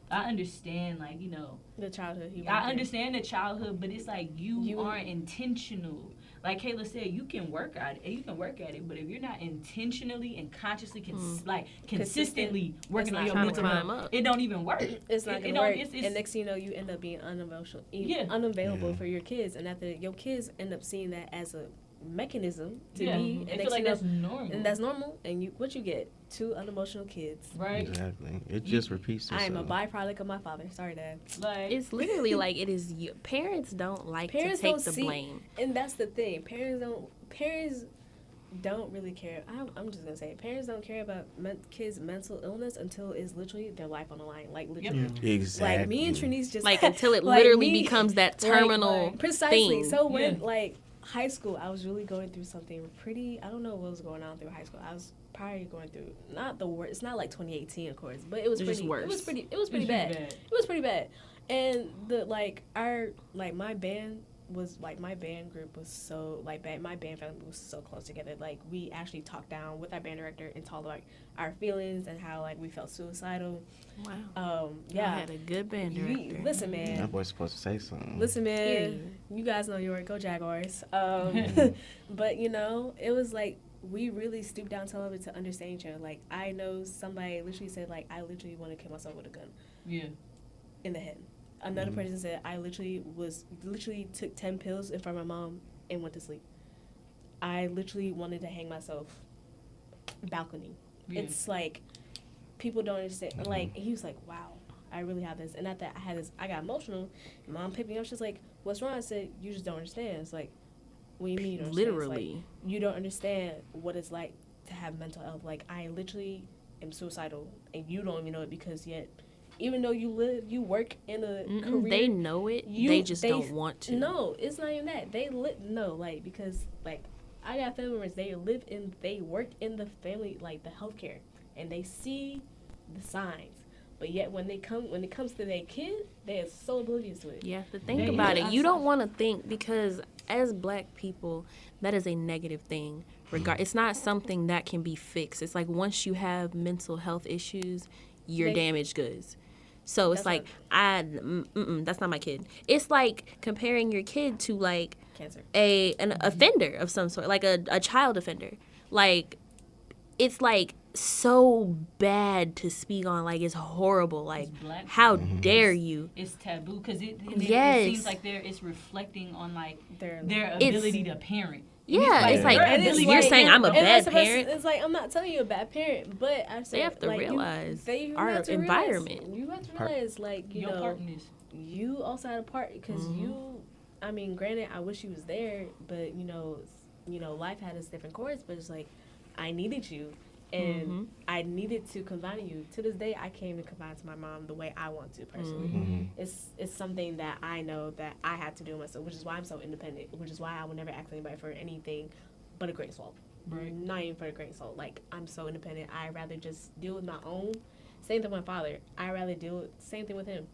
D: I understand, like you know,
B: The childhood.
D: I understand the childhood, but it's like you aren't intentional. Like Kayla said, you can work at it, but if you're not intentionally and consciously, consistently working on your
C: trying to
D: mental
C: climb
D: health,
C: up.
D: it don't even work.
B: It's not
D: It
B: gonna
D: don't-
B: work.
D: it's-
B: And next thing you know, you end up being
D: Yeah.
B: unavailable for your kids, and after your kids end up seeing that as a mechanism to be,
D: I
B: and
D: feel
B: next
D: like
B: thing you
D: that's
B: know,
D: normal.
B: and that's normal. And you get 2 unemotional kids.
D: right.
E: Exactly. It just repeats itself.
B: I am a byproduct of my father. Sorry, Dad.
D: Like
C: It's literally like it is you. Parents don't like
B: Parents
C: to take
B: don't
C: the
B: see-
C: blame.
B: And that's the thing. Parents don't really care. I'm just gonna say, parents don't care about kids' mental illness until it's literally their life on the line. Like literally.
E: Exactly.
B: Like me and Trinice just
C: Like until it
B: like
C: literally
B: me-
C: becomes that terminal
B: precisely.
C: thing.
B: So when
D: Yeah.
B: like high school, I was really going through something pretty. I don't know what was going on through high school. I was probably going through not the worst. It's not like 2018, of course, but it was
C: It's
B: pretty.
C: just worse.
B: It was pretty bad. It was pretty bad. And my band group was so my band family was so close together. Like we actually talked down with our band director and talked like our feelings and how like we felt suicidal.
C: Wow.
B: Yeah.
C: I had a good band director.
B: Listen, man.
E: That boy's supposed to say something.
B: Listen, man,
C: Period.
B: you guys know your go Jaguars. But you know, it was like we really stooped down to to understand each other. Like I know somebody literally said like I literally want to kill myself with a gun
D: yeah.
B: in the head. Another person said I literally took 10 pills in front of my mom and went to sleep. I literally wanted to hang myself. Balcony.
D: Yeah.
B: It's like people don't understand. Like he was like, wow. I really have this. And at that, I got emotional. Mom picked me up. She's like, what's wrong? I said, you just don't understand. It's like, what do you mean you don't understand? It's
C: Literally.
B: like, you don't understand what it's like to have mental health. Like, I literally am suicidal, and you don't even know it because yet, even though you work in a career.
C: They know it. They just don't want to.
B: No, it's not even that. Because, like, I got family members, they work in the family, like, the healthcare, and they see the signs. But yet, when it comes to their kid, they are so oblivious to it.
C: You have to think about it. You don't want to think because as black people, that is a negative thing. It's not something that can be fixed. It's like once you have mental health issues, you're damaged goods. So it's
B: That's
C: like, that's not my kid. It's like comparing your kid to like
B: Cancer.
C: an offender of some sort, like a child offender. Like, it's like so bad to speak on, like it's horrible. Like,
D: Black
C: how dare you?
D: It's taboo because it
C: Yes.
D: seems like it's reflecting on like
B: Their
D: their ability to parent.
C: Yeah, it's like,
D: And it's
C: you're
D: like-
C: saying I'm a
B: and
C: bad
B: that's supposed to-
C: parent.
B: It's like, I'm not telling you a bad parent, but I said,
C: They have to
B: like,
C: realize
B: you
C: our
B: have to
C: environment.
B: Realize, you have to realize, like, you
D: Your
B: know,
D: partners.
B: you also had a part because you, I mean, granted, I wish you was there, but you know, life had its different course. But it's like, I needed you, and I needed to confide in you. To this day, I can't even confide to my mom the way I want to personally. It's something that I know that I have to do myself, which is why I'm so independent. Which is why I will never ask anybody for anything but a grain of salt.
D: Right.
B: Not even for a grain of salt. Like, I'm so independent. I rather just deal with my own. Same thing with my father. I rather deal with same thing with him.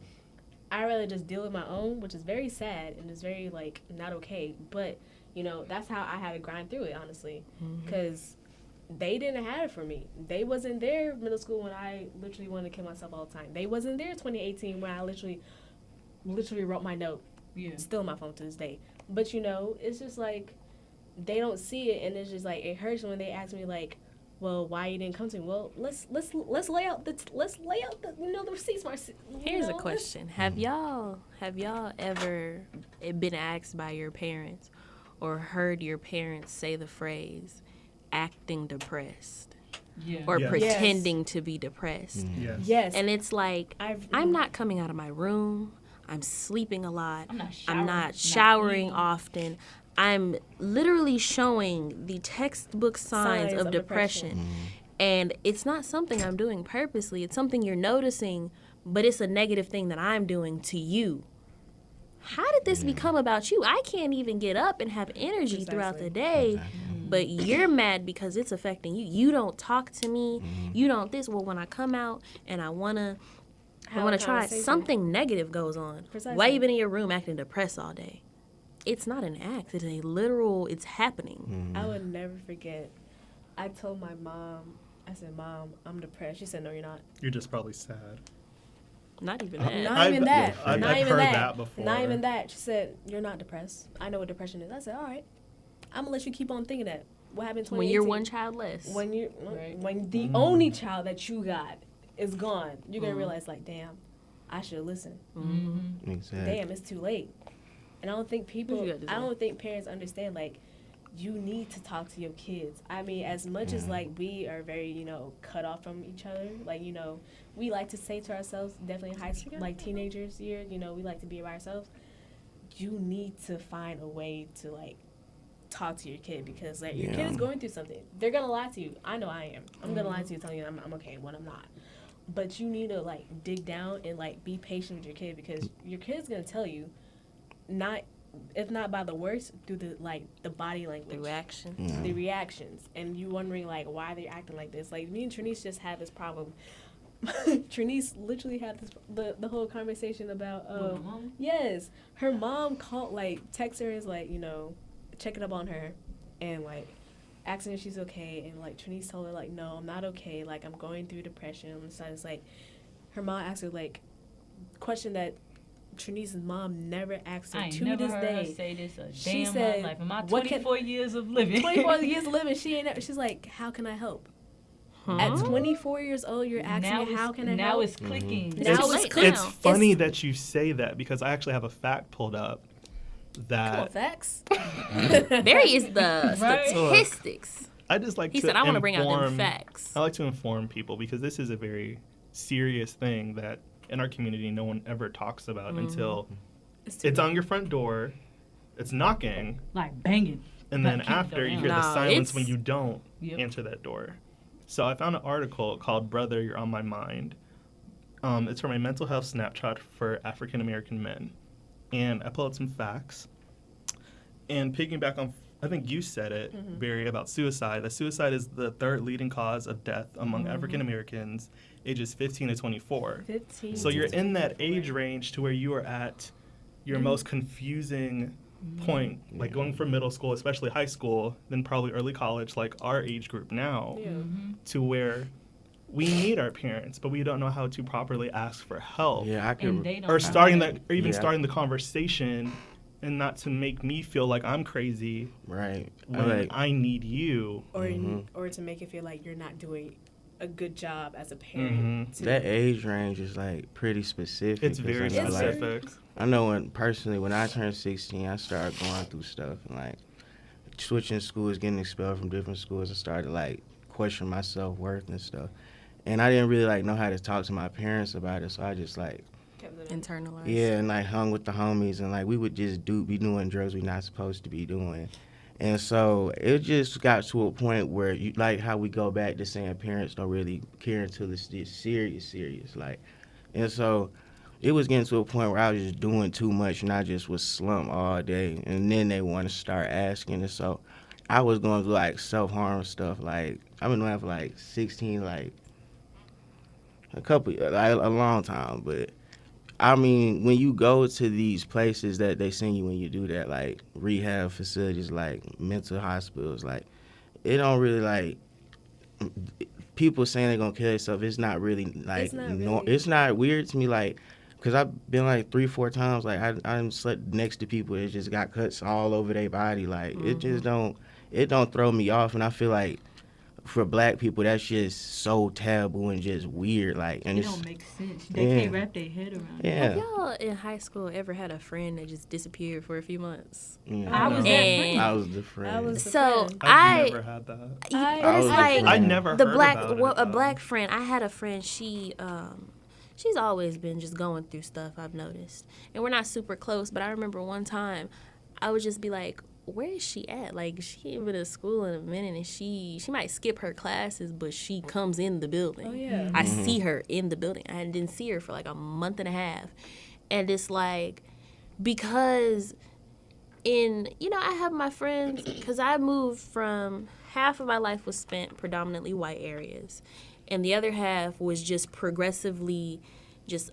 B: I rather just deal with my own, which is very sad and is very like not okay. But you know, that's how I had to grind through it, honestly, because they didn't have it for me. They wasn't there middle school when I literally wanted to kill myself all the time. They wasn't there 2018 when I literally wrote my note.
D: Yeah.
B: Still on my phone to this day. But you know, it's just like they don't see it, and it's just like it hurts when they ask me like, well, why you didn't come to me? Well, let's lay out the the receipts.
C: Here's a question: Have y'all ever been asked by your parents or heard your parents say the phrase "acting depressed"
D: Yeah.
C: or
A: Yes.
C: pretending to be depressed?
A: Yes.
B: Yes.
C: And it's like,
B: I've-
C: I'm not coming out of my room. I'm sleeping a lot.
D: I'm not
C: not
D: showering,
C: showering
D: not
C: often. I'm literally showing the textbook signs of depression. And it's not something I'm doing purposely. It's something you're noticing, but it's a negative thing that I'm doing to you. How did this become about you? I can't even get up and have energy throughout the day, but you're mad because it's affecting you. You don't talk to me. You don't this. Well, when I come out and I want to try it,
B: conversation.
C: something negative goes on.
B: Precisely.
C: Why you been in your room acting depressed all day? It's not an act. It's a literal, it's happening.
B: I would never forget. I told my mom, I said, Mom, I'm depressed. She said, no, you're not.
A: You're just probably sad.
C: Not even that.
B: Not even that.
A: I've
B: Not even
A: heard
B: that.
A: that before.
B: Not even that. She said, you're not depressed. I know what depression is. I said, all right. I'm going to let you keep on thinking that. What happened in 2018?
C: When you're one child less.
B: When the only child that you got is gone, you're going to realize, like, damn, I should listen.
E: Exactly.
B: Damn, it's too late. And I don't think parents understand, like, you need to talk to your kids. I mean, as much as, like, we are very, you know, cut off from each other, like, you know, we like to say to ourselves, definitely in high school, like, teenagers here, you know, we like to be by ourselves. You need to find a way to, like, talk to your kid because, like, your kid is going through something. They're going to lie to you. I know I am. I'm going to lie to you telling you I'm okay when I'm not. But you need to, like, dig down and, like, be patient with your kid because your kid's going to tell you, if not by the words, through the, like, the body language. The reactions. And you wondering, like, why they're acting like this. Like, me and Trinice just had this problem. Trinice literally had this the whole conversation about, yes, her mom called, like, text her and is like, you know, checking up on her and, like, asking if she's okay. And, like, Trinice told her, like, no, I'm not okay. Like, I'm going through depression. So it's like, her mom asked her, like, question that Trinice's mom never asked her to this day.
D: Her say this a
B: She
D: damn
B: said,
D: life. In my 24 years of living.
B: 24 years of living, she's like, how can I help? At 24 years old, you're asking me, how can I help?
D: Now it's clicking.
B: Now it's clicking.
A: It's funny that you say that because I actually have a fact pulled up that
B: Come on, facts.
C: Barry is the statistics.
A: I just like
C: He
A: to
C: said, I want to bring out them facts.
A: I like to inform people because this is a very serious thing that in our community no one ever talks about until it's on your front door, it's knocking,
D: like banging.
A: and then after you hear the silence when you don't answer that door. So I found an article called Brother, You're on My Mind. It's from a mental health snapshot for African American men. And I pulled up some facts. And piggyback on, I think you said it, Barry, about suicide. That suicide is the third leading cause of death among African Americans ages 15 to 24.
B: 15.
A: So you're in that age range to where you are at your most confusing point, like going from middle school, especially high school, then probably early college, like our age group now, to where we need our parents, but we don't know how to properly ask for help.
E: Yeah, I
D: And
E: could.
D: they don't
A: Or
D: know
A: starting
D: how to-
A: that, or even
E: Yeah.
A: starting the conversation, and not to make me feel like I'm crazy
E: Right.
A: when
E: Like,
A: I need you.
B: Or to make it feel like you're not doing a good job as a parent. to-
E: that age range is like pretty specific.
A: It's
E: 'cause
A: very
E: I know, like,
A: specific.
E: I know when I turned 16, I started going through stuff and like switching schools, getting expelled from different schools. I started like questioning my self worth and stuff. And I didn't really like know how to talk to my parents about it, so I just like
B: kept it in.
C: Internalized.
E: yeah, and like hung with the homies and like we would just be doing drugs we not supposed to be doing. And so it just got to a point where you like how we go back to saying parents don't really care until it's this serious. Like, and so it was getting to a point where I was just doing too much and I just was slumped all day. And then they want to start asking. And so I was going through like self-harm stuff. Like, I've been doing that for like 16, like a long time. But I mean, when you go to these places that they send you when you do that, like rehab facilities, like mental hospitals, like it don't really like people saying they're gonna kill themselves. It's not really like
B: It's not really.
E: it's not weird to me, like because I've been like 3-4 times. Like I slept next to people that just got cuts all over their body. Like it just don't throw me off, and I feel like for black people that's just so taboo and just weird. Like and
D: It
E: it's
D: don't make sense. They
E: Yeah.
D: can't wrap their head around it.
E: yeah.
C: Have y'all in high school ever had a friend that just disappeared for a few months?
E: Yeah.
D: I was that
C: And-
D: friend.
E: I was the friend.
B: I was the
C: So
B: friend.
A: I've never had that.
B: I-
C: but
E: I
C: it's
E: was
C: like
E: the
A: I
E: friend.
A: never
C: the
A: heard
C: black
A: about
C: well,
A: it,
C: a
A: though.
C: black friend. I had a friend. She's always been just going through stuff. I've noticed, and we're not super close. But I remember one time, I would just be like, "Where is she at? Like she ain't been to school in a minute, and she might skip her classes, but she comes in the building.
B: Oh, yeah.
C: I see her in the building. I didn't see her for like a month and a half, and it's like because." I have my friends because I moved from half of my life was spent predominantly white areas, and the other half was just progressively just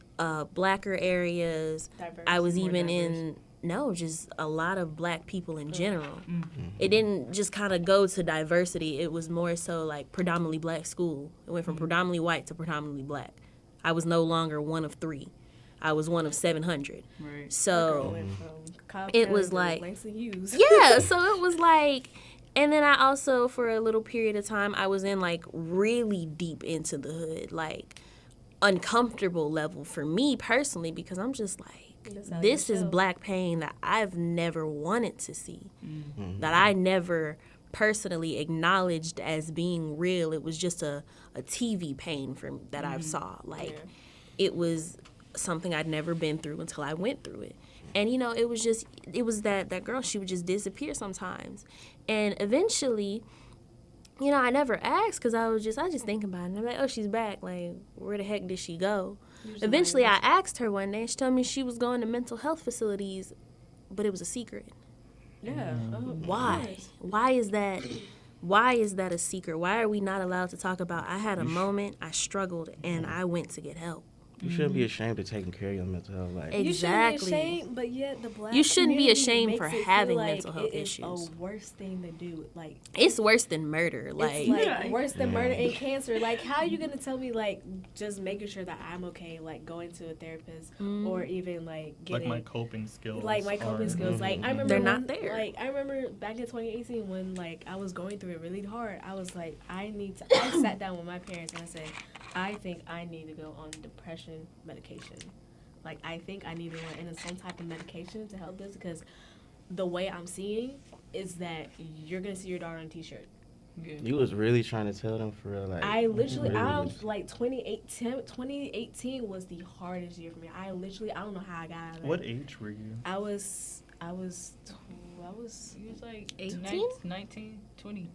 C: blacker areas.
B: Diverse,
C: I was
B: more
C: even
B: diverse.
C: just a lot of black people in general. It didn't just kind of go to diversity. It was more so like predominantly black school. It went from predominantly white to predominantly black. I was no longer one of 3. I was one of 700.
D: Right.
C: So
B: Went from Cobb
C: it
B: County
C: was
B: to
C: like-
B: Langston Hughes.
C: yeah, so it was like, and then I also, for a little period of time, I was in like really deep into the hood, like uncomfortable level for me personally, because I'm just like,
B: That's how
C: this
B: you
C: is
B: feel.
C: black pain that I've never wanted to see, that I never personally acknowledged as being real. It was just a TV pain that I saw. Like, it was something I'd never been through until I went through it. And, it was that girl, she would just disappear sometimes. And eventually, I never asked because I just think about it. And I'm like, oh, she's back. Like, where the heck did she go? Eventually, I asked her one day, and she told me she was going to mental health facilities, but it was a secret.
B: Yeah.
C: Why? Why is that? Why is that a secret? Why are we not allowed to talk about, I had a moment, I struggled, and I went to get help?
E: You shouldn't be ashamed of taking care of your mental health. Like,
C: Exactly.
B: You shouldn't be ashamed, but yet the black
C: You shouldn't be
B: community
C: ashamed
B: makes
C: for
B: it feel
C: having
B: like
C: mental health
B: it is
C: issues.
B: a worst thing to do. Like
C: It's worse than murder.
B: it's
C: Like,
B: like worse than murder and cancer. Like, how are you gonna tell me like just making sure that I'm okay, like going to a therapist or even like
A: Like
B: getting
A: my coping skills.
B: like my coping
A: are-
B: skills. Like I remember
C: They're not
B: when-
C: there.
B: Like I remember back in 2018 when like I was going through it really hard. I was like, I sat down with my parents and I said, I think I need to go on depression medication. Like I think I need to go in some type of medication to help this because the way I'm seeing is that you're gonna see your daughter on a T-shirt.
E: you was really trying to tell them for real. Like,
B: I literally,
E: really
B: I
E: was-
B: was like 2018 was the hardest year for me. I don't know how I got out of it.
A: What age were you?
B: I was
D: He was like
C: 18?
D: 19, 20.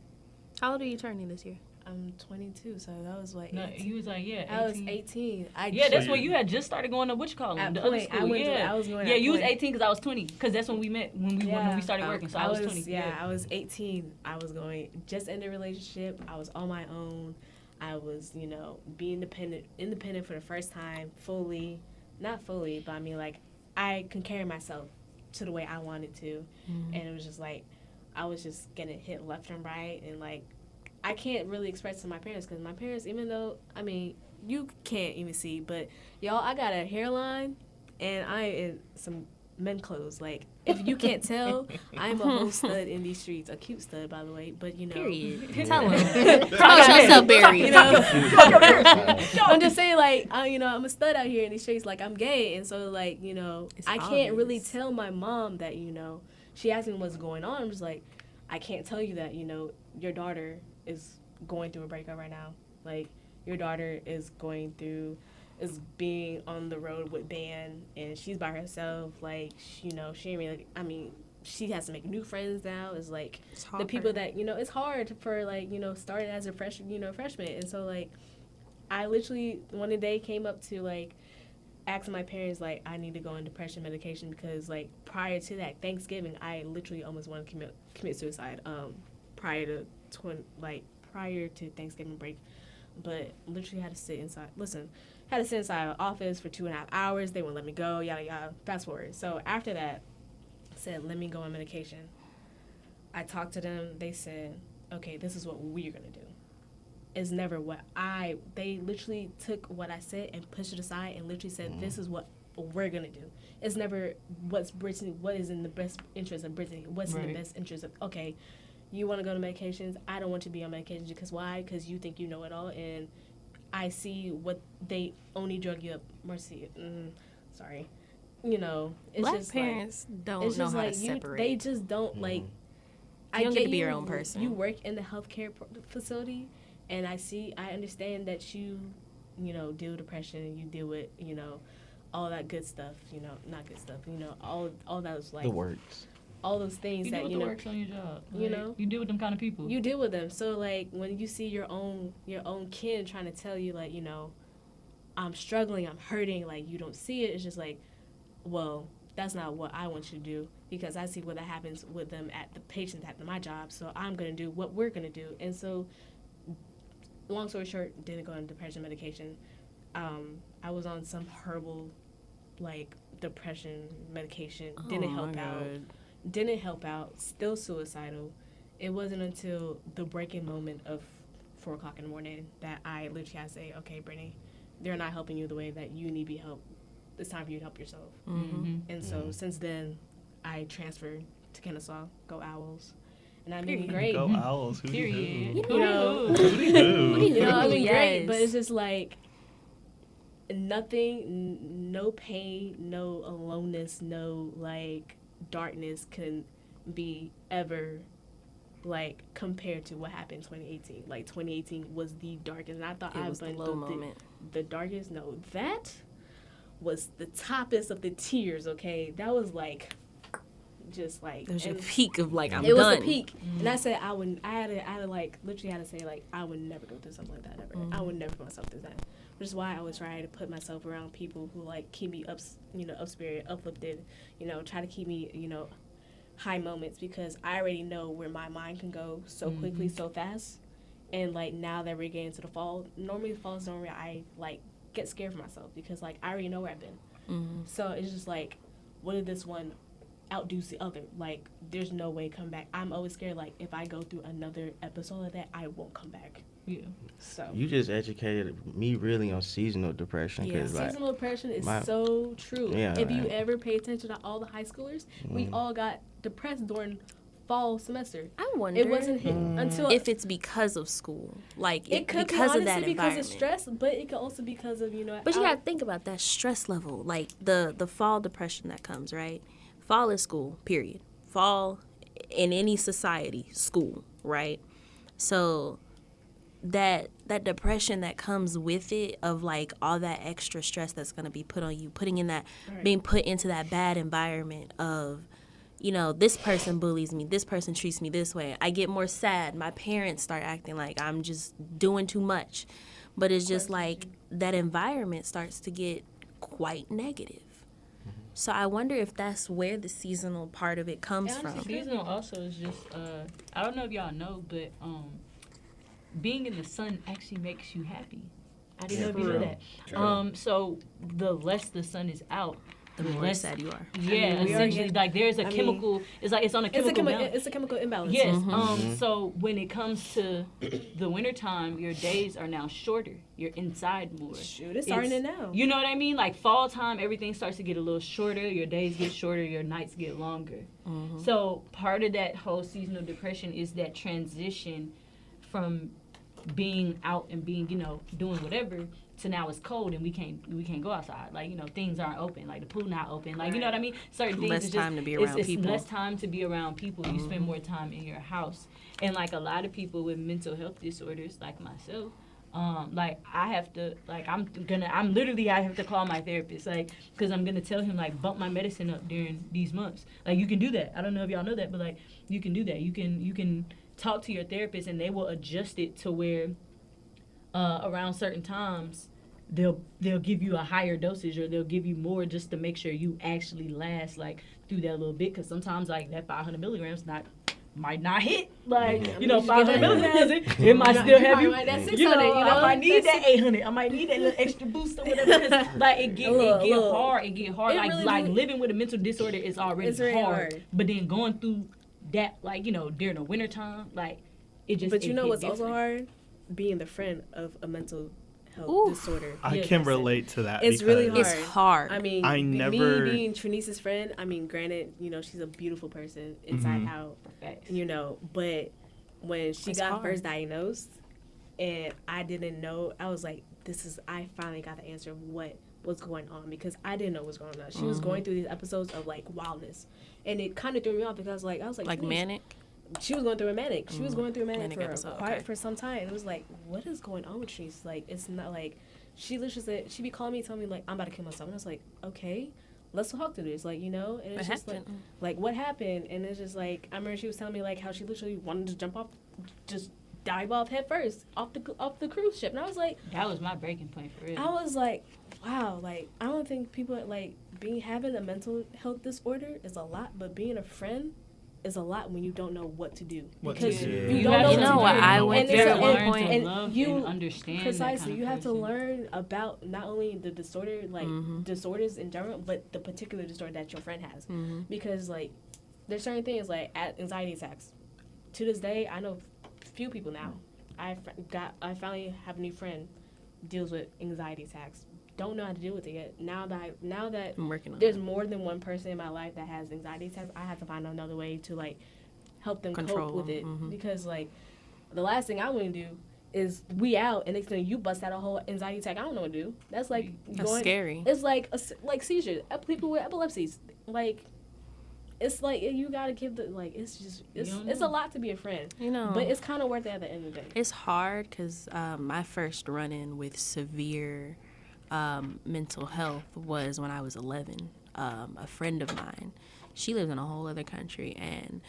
C: how old are you turning this year?
B: I'm 22, so that was like
D: No,
B: 18.
D: he was like, yeah, 18.
B: I was 18.
D: Yeah, that's
A: So
D: when
A: you-
D: you had just started going to what you call them,
B: At
D: the other
B: Point. I
D: school.
B: went to-
D: Yeah,
B: I was going
D: yeah,
B: at
D: you was
B: Point.
D: 18 because I was 20 because that's when we met when we started working. So I was 20.
B: Yeah, I was 18. I was going just in a relationship. I was on my own. I was, being independent for the first time, not fully, but I mean like I can carry myself to the way I wanted to, and it was just like I was just getting hit left and right, and like I can't really express to my parents because my parents, even though, I mean, you can't even see, but y'all, I got a hairline and I am in some men clothes. Like, if you can't tell, I'm a whole stud in these streets. A cute stud, by the way, but you know.
C: Period. Tell them. Promote yourself, Barry.
B: You know, I'm just saying, like, you know, I'm a stud out here in these streets. Like, I'm gay, and so, like, you know,
C: It's
B: I can't really
C: obvious.
B: tell my mom that, you know, she asked me what's going on. I'm just like, I can't tell you that, you know, your daughter is going through a breakup right now. Like, your daughter is being on the road with Dan, and she's by herself. Like, you know, she ain't really, I mean, she has to make new friends now. It's like the people that, you know, it's hard for, like, you know, starting as a freshman, and so, like, I literally one day came up to, like, asking my parents, like, I need to go on depression medication because, like, prior to that Thanksgiving, I literally almost wanted to commit suicide. Prior to Thanksgiving break, but literally had to sit inside. Had to sit inside an office for 2.5 hours. They wouldn't let me go. Yada yada. Fast forward. So after that, I said, let me go on medication. I talked to them. They said, okay, this is what we're gonna do. It's never what they literally took what I said and pushed it aside and literally said, this is what we're gonna do. It's never what is in the best interest of Brittany, what's in the best interest of, okay, you want to go to medications, I don't want you to be on medications because why? Because you think you know it all, and I see what they only drug you up. Mercy, sorry, you know, it's
C: Black
B: just
C: parents
B: like,
C: don't
B: it's
C: know
B: just
C: how
B: like
C: to
B: you,
C: separate.
B: they just don't like.
C: You don't get to be your own person.
B: You work in the healthcare facility, and I understand that you know, deal with depression and you deal with, you know, all that good stuff, you know, not good stuff, you know, all those, like,
E: The works.
B: all those things
D: You
B: that,
D: do
B: you
D: what
B: know,
D: works on your job.
B: you
D: Like,
B: know?
D: you deal with them kind of people.
B: you deal with them. So, like, when you see your own kin trying to tell you, like, you know, I'm struggling, I'm hurting, like, you don't see it, it's just like, well, that's not what I want you to do because I see what that happens with them at the patients at my job, so I'm going to do what we're going to do. And so, long story short, didn't go on depression medication. I was on some herbal, like, depression medication. Didn't help out. Still suicidal. It wasn't until the breaking moment of 4 o'clock in the morning that I literally had to say, okay, Brittany, they're not helping you the way that you need to be helped. It's time for you to help yourself. And so since then, I transferred to Kennesaw, go Owls. And I mean, great.
A: Go Owls. Who
D: Period.
B: You know,
A: who?
B: you know, I mean, great,
C: Yes.
B: but it's just like nothing, no pain, no aloneness, no, like, darkness can be ever, like, compared to what happened in 2018. Like, 2018 was the darkest, and I thought
C: It
B: I
C: was the
B: went
C: low
B: through
C: moment.
B: the darkest. No, that was the toppest of the tiers. Okay, that was like, just like,
C: There's a
B: and
C: peak of, like, I'm
B: it
C: done.
B: was the peak, and I said I had to like literally had to say, like, I would never go through something like that ever. I would never put myself through that. Which is why I always try to put myself around people who, like, keep me up spirit, uplifted, you know, try to keep me, you know, high moments, because I already know where my mind can go so quickly, so fast. And, like, now that we're getting to the fall, normally the fall is normally I, like, get scared for myself because, like, I already know where I've been. So it's just like, what did this one outdoes the other? Like, there's no way come back. I'm always scared, like, if I go through another episode of that, I won't come back.
D: Yeah.
B: So
E: You just educated me really on seasonal depression.
C: Yeah.
E: 'Cause, like,
B: seasonal depression is
E: my-
B: so true.
E: Yeah,
B: if you
E: like-
B: ever pay attention to all the high schoolers, we all got depressed during fall semester.
C: I wonder
B: It wasn't hit until
C: if it's because of school, like
B: it could
C: because
B: be
C: of that
B: honestly because
C: environment.
B: of stress, but it could also because of, you know.
C: But you gotta think about that stress level, like the fall depression that comes, right? Fall is school, period. Fall in any society, school, right? So that depression that comes with it, of, like, all that extra stress that's gonna be put on you, being put into that bad environment of, you know, this person bullies me, this person treats me this way. I get more sad. My parents start acting like I'm just doing too much. But it's just like that environment starts to get quite negative. So I wonder if that's where the seasonal part of it comes from.
D: Seasonal also is just, I don't know if y'all know, but being in the sun actually makes you happy. I didn't know if you knew that. So the less the sun is out,
C: the more
D: less
C: sad you are.
D: Yeah,
B: we are
D: essentially,
B: getting-
D: like there's a
B: I mean,
D: chemical. It's like it's on a chemical balance.
B: It's a chemical imbalance.
D: Yes.
C: Mm-hmm.
D: So when it comes to the wintertime, your days are now shorter. You're inside more.
B: Shoot, it's starting it now.
D: You know what I mean? Like fall time, everything starts to get a little shorter. Your days get shorter. Your nights get longer.
C: Mm-hmm.
D: So part of that whole seasonal depression is that transition from being out and being, doing whatever, to now it's cold and we can't go outside. Like, things aren't open. Like the pool not open. Like, you know what I mean? Certain things.
C: Less
D: is just,
C: time to be around
D: it's
C: people.
D: less time to be around people. You spend more time in your house. And like a lot of people with mental health disorders, like myself, like I have to, like I have to call my therapist, like, because I'm gonna tell him like bump my medicine up during these months. Like you can do that. I don't know if y'all know that, but like you can do that. You can talk to your therapist and they will adjust it to where around certain times they'll give you a higher dosage or they'll give you more just to make sure you actually last like through that little bit, because sometimes like that 500 milligrams might not hit, like, 500 milligrams, it might still have you,
B: Might that 600,
D: I might need that 800, I might need that little extra boost or whatever, because like it get hard,
B: It
D: like
B: really
D: like
B: do.
D: living with a mental disorder is already
B: It's very hard.
D: but then going through that, like, during the wintertime, like, it just,
B: But you
D: it
B: know
D: hit
B: what's also
D: different.
B: hard? Being the friend of a mental health
C: Ooh.
B: disorder.
A: I
D: Yes,
A: can
D: yes,
A: relate to that.
B: It's really
A: because
B: hard.
C: It's hard.
B: I mean,
A: I
B: me
A: never-
B: being Trinice's friend, I mean, granted, she's a beautiful person inside
A: Mhm.
B: out,
D: Facts.
B: but when she
C: It's
B: got
C: hard.
B: first diagnosed and I didn't know, I was like, I finally got the answer of what was going on, because I didn't know what was going on. She was going through these episodes of like wildness, and it kind of threw me off because I was like,
C: like
B: "Please."
C: manic.
B: She was going through a manic. She was going through a manic,
C: Manic
B: for
C: episode,
B: quite
C: okay.
B: for some time. It was like, what is going on with Trinice? Like, it's not like, she literally said, she be calling me, telling me like, I'm about to kill myself. And I was like, okay, let's talk through this. Like, and it's
C: What
B: just
C: happened?
B: like what happened? And it's just like, I remember she was telling me like how she literally wanted to jump off, just dive off head first off the cruise ship. And I was like,
D: That was my breaking point for real.
B: I was like, wow, like I don't think people like having a mental health disorder is a lot, but being a friend is a lot when you don't know what to do.
A: What to
B: Because
A: do.
B: you
D: You
B: don't
D: have
B: know
D: to
B: what
C: know
B: to
C: what
B: do.
C: I went
B: And
C: through
B: it's
C: at
B: a-
C: one
B: and-
C: point.
B: and
D: Love
B: you
D: and understand
B: precisely
D: that kind of
B: you have to
D: person.
B: learn about not only the disorder, like disorders in general, but the particular disorder that your friend has. Because like there's certain things like anxiety attacks. To this day, I know few people now. I finally have a new friend deals with anxiety attacks. Don't know how to deal with it yet. Now that
C: I'm working on
B: there's
C: it.
B: more than one person in my life that has anxiety attacks, I have to find another way to like help them
C: Control
B: cope with it.
C: them,
B: Because like the last thing I want to do is we out and next thing you bust out a whole anxiety attack. I don't know what to do. That's like
C: That's scary.
B: It's like like seizures. People with epilepsies. Like it's like you gotta give the like it's a lot to be a friend. But it's kind of worth it at the end of the day.
C: It's hard because my first run-in with severe mental health was when I was 11. A friend of mine, she lives in a whole other country, and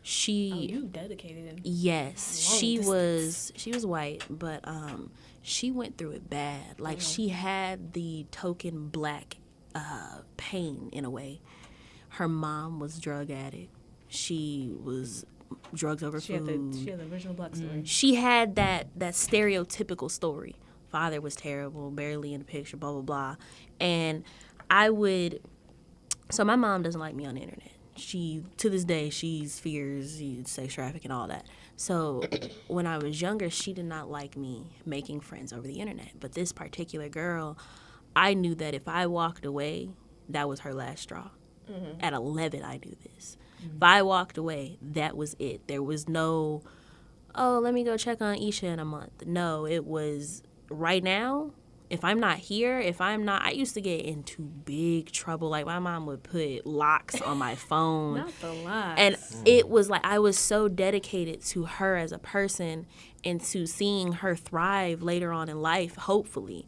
C: she
B: You dedicated him.
C: yes,
B: Long
C: she
B: distance.
C: was white, but she went through it bad. Like she had the token black pain in a way. Her mom was drug addict. She was drugs over
B: She had
C: food.
B: the original black story.
C: She had that stereotypical story. Father was terrible, barely in the picture, blah, blah, blah. And so my mom doesn't like me on the internet. To this day, she fears sex traffic and all that. So when I was younger, she did not like me making friends over the internet. But this particular girl, I knew that if I walked away, that was her last straw. At 11, I knew this. If I walked away, that was it. There was no, oh, let me go check on Isha in a month. No, it was right now. If I'm not here, I used to get into big trouble. Like my mom would put locks on my phone.
B: Not the lie.
C: And it was like I was so dedicated to her as a person and to seeing her thrive later on in life, hopefully,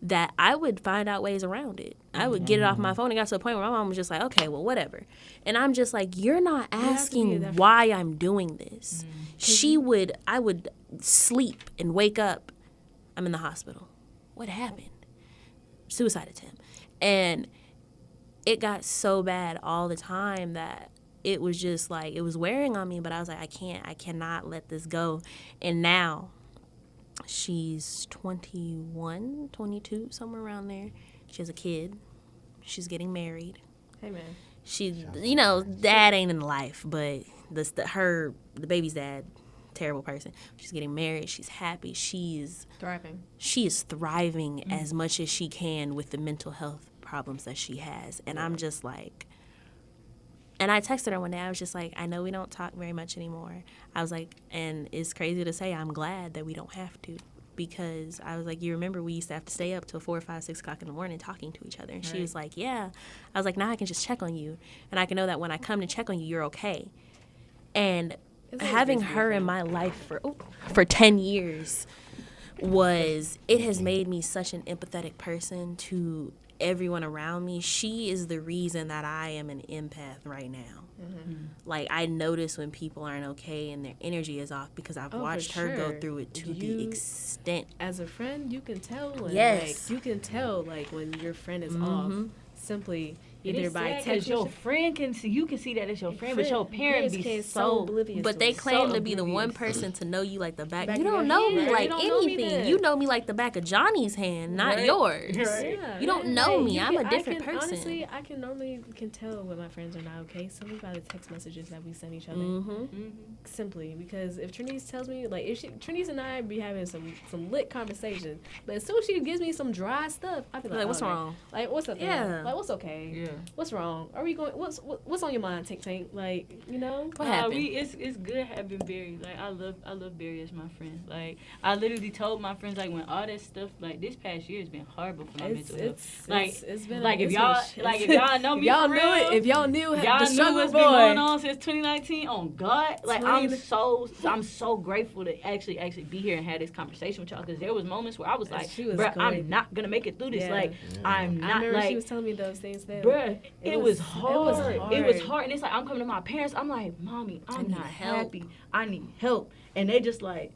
C: that I would find out ways around it. I would get it off my phone. It got to a point where my mom was just like, okay, well, whatever. And I'm just like, you're not asking why I'm doing this. I would sleep and wake up, I'm in the hospital. What happened? Suicide attempt. And it got so bad all the time that it was just like, it was wearing on me, but I was like, I cannot let this go. And now she's 21, 22, somewhere around there. She has a kid. She's getting married.
B: Hey, man.
C: She, you know, dad ain't in life, but the baby's dad, terrible person. She's getting married. She's happy. She is thriving as much as she can with the mental health problems that she has. And I'm just like, and I texted her one day. I was just like, I know we don't talk very much anymore. I was like, and it's crazy to say, I'm glad that we don't have to. Because I was like, you remember we used to have to stay up till 4 or 5, 6 o'clock in the morning talking to each other. And she was like, yeah. I was like, now I can just check on you. And I can know that when I come to check on you, you're okay. And having her in my life for 10 years it has made me such an empathetic person to everyone around me. She is the reason that I am an empath right now. Like, I notice when people aren't okay and their energy is off because I've watched her go through it to the extent.
B: As a friend, you can tell when,
C: Yes.
B: you can tell, when your friend is off. Simply either by
D: text.
B: text.
D: Your friend can see, you can see that it's your friend, but your parents be so
B: oblivious.
C: But they claim to be the one person to know you like the back. You don't know me like anything. You know me like the back of Johnny's hand, not yours.
B: Yeah,
C: You don't know me. I'm a different person.
B: Honestly, I can normally tell when my friends are not okay simply by the text messages that we send each other. Simply because if Trinice tells me, Trinice and I be having some lit conversation, but as soon as she gives me some dry stuff, I be like,
C: what's wrong?
B: Like, what's up?
C: Yeah.
B: Like, what's okay?
D: Yeah.
B: What's wrong? Are we going? What's on your mind, Tink Tink? Like, you know?
C: What happened?
D: It's good having Barry. Like, I love Barry as my friend. Like, I literally told my friends, like, when all that stuff, like, this past year has been horrible for my mental health.
B: It's been
D: if y'all know me,
B: y'all
D: for
B: knew
D: real,
B: it. If y'all knew
D: y'all
B: the
D: knew
B: struggle
D: what's
B: boy.
D: been going on since 2019. On God, like,
B: 20
D: I'm so grateful to actually be here and have this conversation with y'all, because there was moments where I was like,
B: She was
D: bruh,
B: great.
D: I'm not gonna make it through this.
B: Yeah.
D: Like, I'm
B: I
D: not,
B: remember
D: like,
B: she was telling me those things then.
D: bruh, it was hard. It was
B: hard.
D: hard. And it's like, I'm coming to my parents. I'm like, Mommy, I'm not
C: help.
D: happy. I need help. And they just like,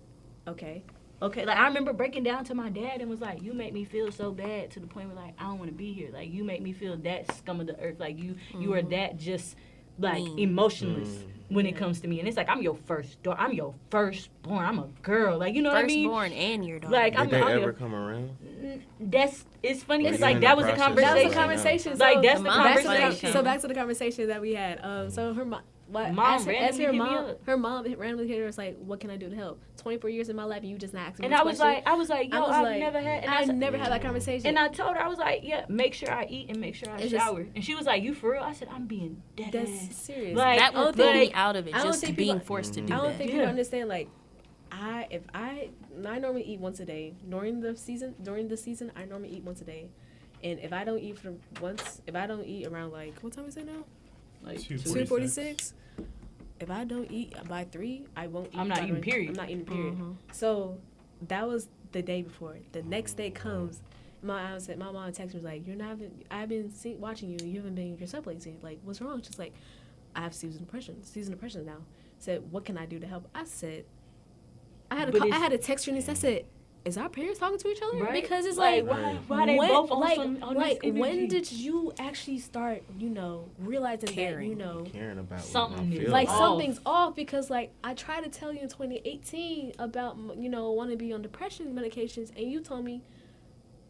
B: Okay.
D: like, I remember breaking down to my dad and was like, you make me feel so bad to the point where, like, I don't want to be here. Like, you make me feel that scum of the earth. Like, you are that just, like, emotionless when it comes to me. And it's like, I'm your first daughter. I'm your firstborn. I'm a girl. Like, you know what I mean?
C: Firstborn and your daughter.
D: Like,
E: Did
D: I'm
E: they
D: I'm
E: ever
D: your,
E: come around?
D: it's funny because,
E: Or
D: like,
E: you in
D: that
E: the
D: was a
E: process of
B: That was
D: conversation.
B: a conversation.
D: Like,
B: So,
D: that's the
C: Mom-
D: conversation.
B: So back to the conversation that we had. So her mom.
D: Mom randomly hit me up.
B: Her mom randomly hit her. Was like, "What can I do to help?" 24 years in my life, and you just not asking me.
D: And
B: this
D: I was
B: question?
D: like, yo, I've never had. And
B: I
D: said,
B: never had that conversation.
D: And I told her, I was like, yeah, make sure I eat and make sure I
B: It's just-
D: shower. And she was like, you for real? I said, I'm being dead
B: That's
D: ass.
B: serious.
D: Like,
C: that will
B: don't
C: pull
B: think-
C: me out of it,
B: I don't
C: just
B: think
C: being
B: people-
C: forced to do
B: I don't
C: that.
B: think people understand. Like, I normally eat once a day during the season. I normally eat once a day, and if I don't eat if I don't eat around, like, what time is it now?
D: Like,
B: 2:46. If I don't eat by 3, I won't eat.
D: I'm not eating, period.
B: I'm not eating, period. So that was the day before. The next day comes. My mom texted me, like, I've been watching you. You haven't been yourself lately. Like, what's wrong? She's like, I have seasonal depression now. Said, what can I do to help? I said, I had to text her and I said, is our parents talking to each other?
D: Right?
B: Because it's
D: like,
B: like,
D: why they both on on
B: like
D: this
B: when
D: energy?
B: did you actually start, realizing
C: Caring.
B: that,
E: Caring about
D: Something
E: what
D: is
B: like
D: off.
B: something's off? Because, like, I tried to tell you in 2018 about, want to be on depression medications, and you told me,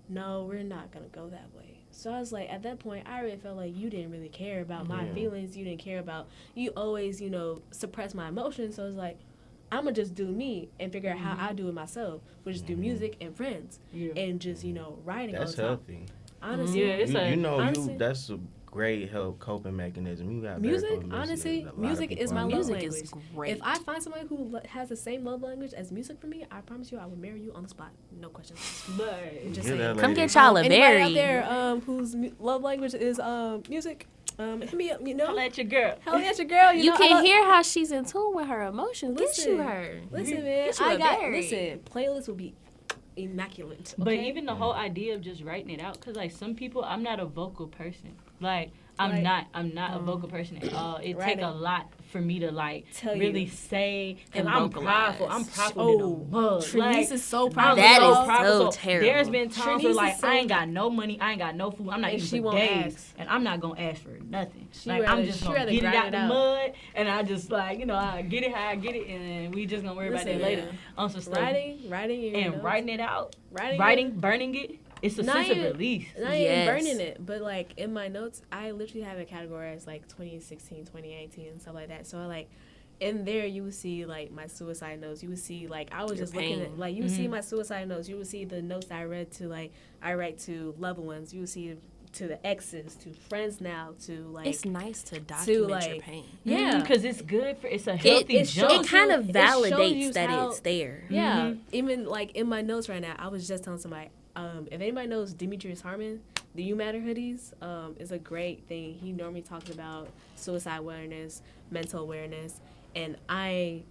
B: no, we're not going to go that way. So I was like, at that point, I really felt like you didn't really care about my feelings. You didn't care about, you always, suppress my emotions. So I was like, I'm going to just do me and figure out how I do it myself, which is do music and friends and just, writing
E: That's
B: all the time.
E: healthy.
B: Honestly.
D: Yeah, it's
B: honestly,
E: that's a great coping mechanism. You got
B: music, honestly, music is my love
C: Music
B: language.
C: is great.
B: If I find somebody who has the same love language as music for me, I promise you I will marry you on the spot. No questions.
D: But
B: Just
E: Get that
B: saying.
C: Come
E: lady.
C: get y'all a
B: Anybody out
C: berry.
B: there whose love language is music, hit me up,
D: holla at your girl.
B: Hell yeah, your girl.
C: You
B: know,
C: can hear how she's in tune with her emotions. Get you her.
B: Listen, man.
C: Get you a berry.
B: Playlist will be immaculate.
D: But
B: okay?
D: even the whole idea of just writing it out, because, like, some people, I'm not a vocal person. Like, I'm
B: Right.
D: not a vocal person at all. It
B: Right.
D: take a lot for me to, like,
B: Tell
D: really
B: you.
D: say, and
C: And
D: I'm
C: vocalize.
D: prideful. I'm prideful in a mug.
B: Trinice
D: Like,
B: is so
D: I'm
B: proud.
C: That
D: so
C: is
D: prideful.
C: so terrible.
D: There's been times where,
B: Trinice
D: like,
B: is so-
D: I ain't got no money, I ain't got no food, I'm not
B: And
D: eating
B: she
D: for
B: won't
D: days,
B: ask.
D: and I'm not gonna ask for nothing.
B: She
D: Like,
B: rather-
D: I'm just
B: she
D: gonna
B: rather
D: get it
B: grind
D: out
B: it
D: the
B: out.
D: mud, and I just, like, I get it how I get it, and we just gonna worry about
B: Listen,
D: that later
B: yeah.
D: on some stuff.
B: Writing,
D: And writing it out,
B: Writing
D: writing, burning it, it's a
B: Not
D: sense of
B: even-
D: release.
B: Not
C: Yes.
B: even burning it, but like in my notes, I literally have it categorized like 2016, 2018, and stuff like that. So like in there, you would see like my suicide notes. You would see like I was
C: Your
B: just looking
C: pain.
B: at like you would see my suicide notes. You would see the notes that I read to like I write to loved ones. You would see to the exes, to friends now, to like
C: It's nice to document your
B: like-
C: pain.
B: yeah.
D: because it's good for it's a healthy
B: it
D: jump.
B: shows
C: It kind of
B: it shows you
C: validates that
B: how-
C: it's there.
B: Yeah, even like in my notes right now, I was just telling somebody, if anybody knows Demetrius Harmon, the You Matter hoodies, is a great thing. He normally talks about suicide awareness, mental awareness, and I,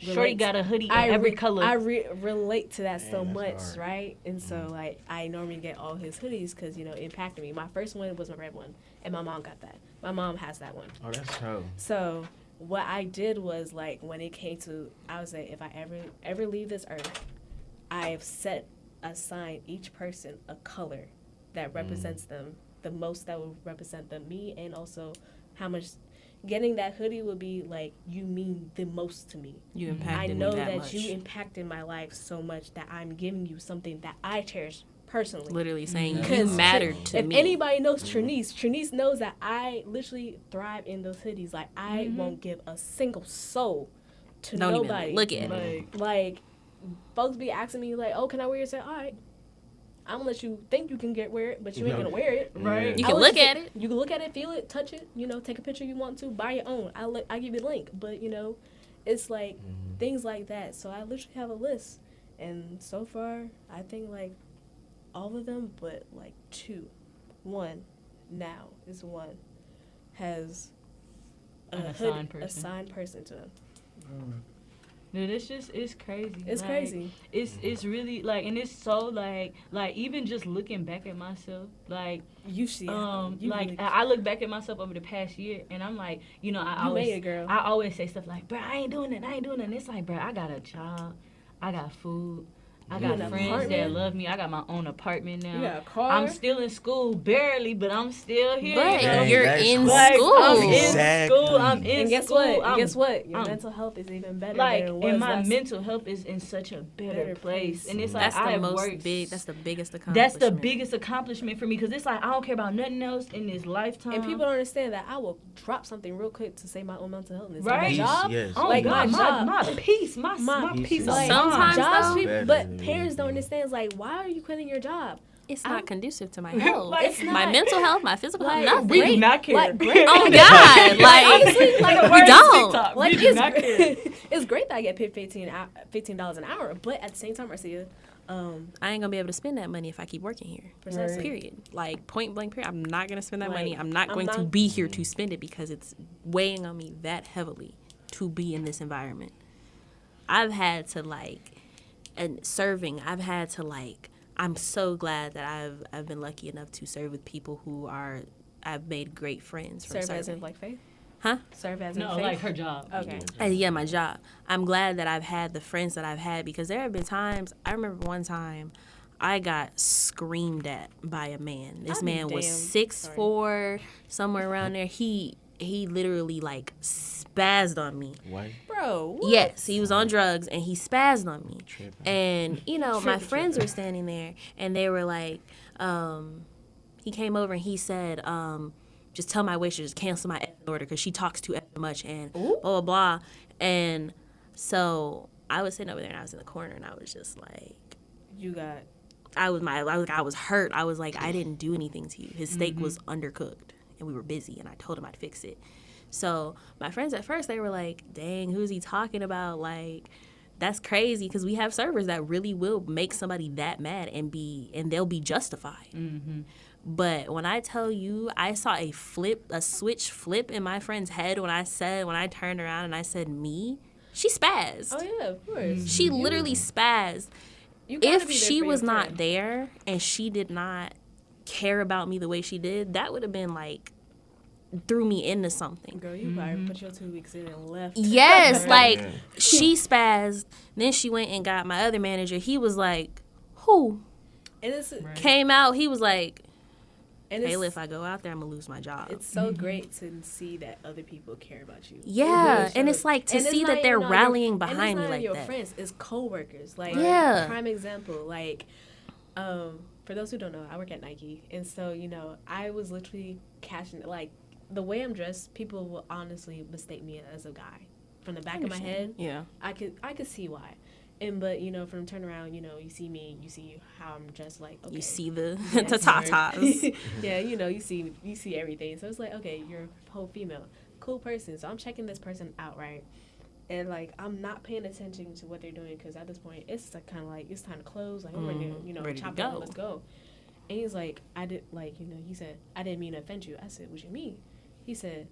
D: Shorty
B: relate-
D: got a hoodie in
B: I
D: every
B: re-
D: color.
B: I relate to that so
E: Damn,
B: much,
E: that's hard.
B: right? And so like I normally get all his hoodies because it impacted me. My first one was my red one, and my mom got that. My mom has that one.
E: Oh, that's so.
B: So what I did was like when it came to, I would say if I ever leave this earth, I've assigned each person a color that represents them the most, that will represent them, me, and also how much getting that hoodie would be like, you mean the most to me.
C: You
B: I
C: impacted
B: know
C: me that
B: that
C: much.
B: you impacted my life so much that I'm giving you something that I cherish personally.
C: Literally saying you
B: Because
C: mattered to
B: if
C: me.
B: anybody knows Trinice knows that I literally thrive in those hoodies. Like I won't give a single soul to
C: Don't
B: nobody.
C: even look at it.
B: Like folks be asking me like, "Oh, can I wear it?" I say, "All right, I'm gonna let you think you can wear it, but you ain't gonna wear it, right?"
C: You
B: I'll
C: can
B: let
C: look at it.
B: You can look at it, feel it, touch it. Take a picture you want to, buy your own. I give you the link, but it's like things like that. So I literally have a list, and so far I think like all of them, but like one has
D: An
B: a
D: assigned person.
B: assigned person to them.
D: Dude, it's crazy.
B: It's
D: Like,
B: crazy.
D: It's really like, and it's so like even just looking back at myself, like
B: You see,
D: I look back at myself over the past year, and I'm like, I
B: made it, girl.
D: I always say stuff like, bro, I ain't doing it. And it's like, bro, I got a job, I got food, I got
B: an
D: friends that
B: apartment.
D: love me. I got my own apartment now.
B: You got a car.
D: I'm still in school, barely, but I'm still here.
C: But
E: Dang,
C: you're
E: that's
C: in
E: cool.
D: Like,
C: school.
D: I'm in
E: Exactly.
D: school. I'm in
B: and guess
D: school.
B: what?
D: I'm,
B: Guess what? Your
D: I'm-
B: mental health is even better
D: like,
B: than it was
D: and my
B: last.
D: mental health is in such a better place. And it's like,
C: That's
D: I
C: the
D: have
C: most
D: worked
C: big. That's the biggest
D: That's
C: accomplishment.
D: the biggest accomplishment for me, because it's like I don't care about nothing else in this lifetime.
B: And people don't understand that I will drop something real quick to save my own mental health. And it's
D: Right.
B: my
E: Peace,
B: job.
E: yes.
D: oh
B: like,
D: God,
B: my job.
D: my peace, my
B: My
D: peace of
E: Like,
D: mind.
C: sometimes
B: jobs,
C: though-
B: people,
E: Better
B: but
E: than
B: parents don't
E: anything.
B: understand. It's like, why are you quitting your job?
C: It's
B: I'm-
C: not conducive to my health.
D: Like,
B: It's
C: my
B: not.
C: mental health, my physical health,
B: Like,
C: nothing.
D: we do not care.
B: Like, great.
C: Oh God, like
B: honestly, like,
C: we
D: Where's
C: don't.
D: TikTok?
B: Like
D: we do not care.
B: it's great that I get paid $15 an hour, but at the same time, Marcia,
C: I ain't gonna be able to spend that money if I keep working here.
B: Precisely.
C: Period. Like point blank. Period. I'm not gonna spend that
B: Like,
C: money. I'm not
B: I'm
C: going to
B: not-
C: be here to spend it because it's weighing on me that heavily to be in this environment. I've had to and serving. I've had to I'm so glad that I've been lucky enough to serve with people who I've made great friends from
B: serve as
C: serving.
B: in like faith.
C: Huh?
B: Serve as in
D: No,
B: faith.
D: like her job.
B: Okay.
C: Yeah, my job. I'm glad that I've had the friends that I've had because there have been times. I remember one time I got screamed at by a man. This
B: I'd be
C: man was
B: damned.
C: 6'4", somewhere around there. He literally spazzed on me.
E: White.
B: Bro. What?
C: Yes, he was on drugs and he spazzed on me.
E: Tripping.
C: And my friends were standing there and they were like, he came over and he said, just tell my waitress to cancel my order because she talks too much and blah blah blah. And so I was sitting over there and I was in the corner and I was just like,
B: You got.
C: I was hurt. I was like, I didn't do anything to you. His steak was undercooked and we were busy and I told him I'd fix it. So my friends at first, they were like, dang, who's he talking about? Like, that's crazy because we have servers that really will make somebody that mad and they'll be justified.
D: Mm-hmm.
C: But when I tell you, I saw a switch flip in my friend's head when I turned around and I said me, she spazzed.
B: Oh yeah, of course.
C: She literally spazzed.
B: You gotta
C: If
B: be there
C: she
B: for
C: was
B: your
C: not
B: friend.
C: there and she did not care about me the way she did, that would have been threw me into something.
B: Girl, you probably put your 2 weeks in and left.
C: Yes, like
E: Yeah.
C: she spazzed. Then she went and got my other manager. He was like, who?
B: And it's
C: Came out, he was like,
B: and
C: Kayla,
B: it's,
C: if I go out there, I'm going to lose my job.
B: it's so great to see that other people care about you.
C: Yeah,
B: It really
C: and it's
B: shows.
C: like to
B: And it's
C: see
B: not
C: that they're
B: even on
C: rallying
B: your,
C: behind
B: and it's
C: me
B: not
C: like
B: your
C: that.
B: friends, it's coworkers. Like
C: Yeah.
B: prime example, For those who don't know, I work at Nike, and so I was literally catching like the way I'm dressed. People will honestly mistake me as a guy. From the back of my head,
C: Yeah.
B: I could see why. But from turn around, you see me, you see how I'm dressed. Like, okay,
C: You see the
B: yes,
C: the tatas.
B: yeah, you see everything. So it's like, okay, you're a whole female, cool person. So I'm checking this person out, right? And like I'm not paying attention to what they're doing because at this point it's like, kind of like it's time to close. Like I'm ready to
C: ready to
B: chop it
C: go.
B: up, let's go. And he's like, he said, I didn't mean to offend you. I said, what you mean? He said,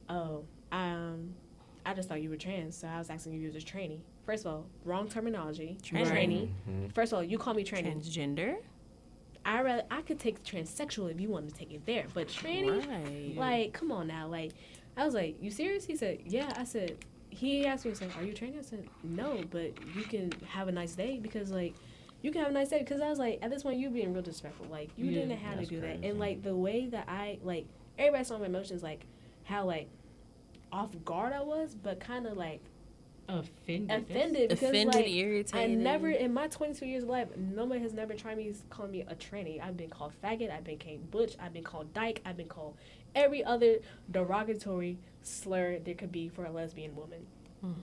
B: oh, I just thought you were trans, so I was asking you as a trainee. First of all, wrong terminology. Trainee. First of all, you call me trainee.
C: Transgender.
B: I could take transsexual if you wanted to take it there, but tranny,
C: Right.
B: like, come on now. Like, I was like, you serious? He said, yeah. I said, he asked me, he said, are you tranny? I said, no, but you can have a nice day because, like, you can have a nice day because I was like, at this point, you being real disrespectful. Like, you didn't have to do that. And, like, the way that everybody saw my emotions, like, how, like, off guard I was, but kind of, like,
D: offended
B: because
C: Offended,
B: like
C: irritated.
B: I never in my 22 years of life, nobody has never tried me calling me a tranny. I've been called faggot, I've been called butch, I've been called dyke, I've been called every other derogatory slur there could be for a lesbian woman.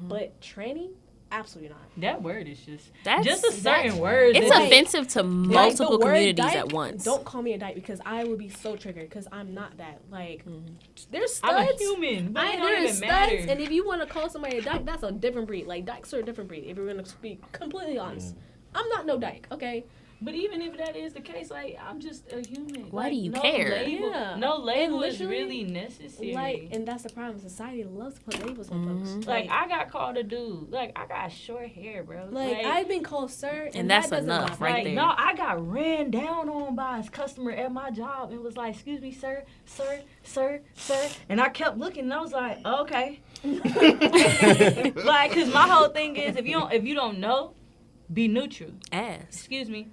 B: But tranny, absolutely not.
D: That word is just
C: That's-
D: a certain word.
C: It's
B: Like-
C: offensive to multiple
B: the word
C: communities
B: dyke,
C: at once.
B: Don't call me a dyke because I would be so triggered because I'm not that. Like, there's studs.
D: I'm a human. But it don't
B: There's
D: even
B: studs,
D: matter.
B: and if you want to call somebody a dyke, that's a different breed. Like, dykes are a different breed. If we're gonna be completely honest, I'm not no dyke. Okay.
D: But even if that is the case, like, I'm just a human.
C: Why
D: Like,
C: do you
D: no
C: care?
D: Label,
B: Yeah.
D: No label is
B: literally,
D: really necessary.
B: Like, and that's the problem. Society loves to put labels on folks.
D: Like, I got called a dude. Like, I got short hair, bro.
B: Like, I've been called sir,
C: And
B: that
C: that's
B: doesn't
C: enough,
B: bother
C: right
B: me.
C: there.
D: No, I got ran down on by his customer at my job and was like, excuse me, sir, sir, sir, sir. And I kept looking and I was like, okay. Like, cause my whole thing is if you don't know, be neutral.
C: Ass.
D: Excuse me.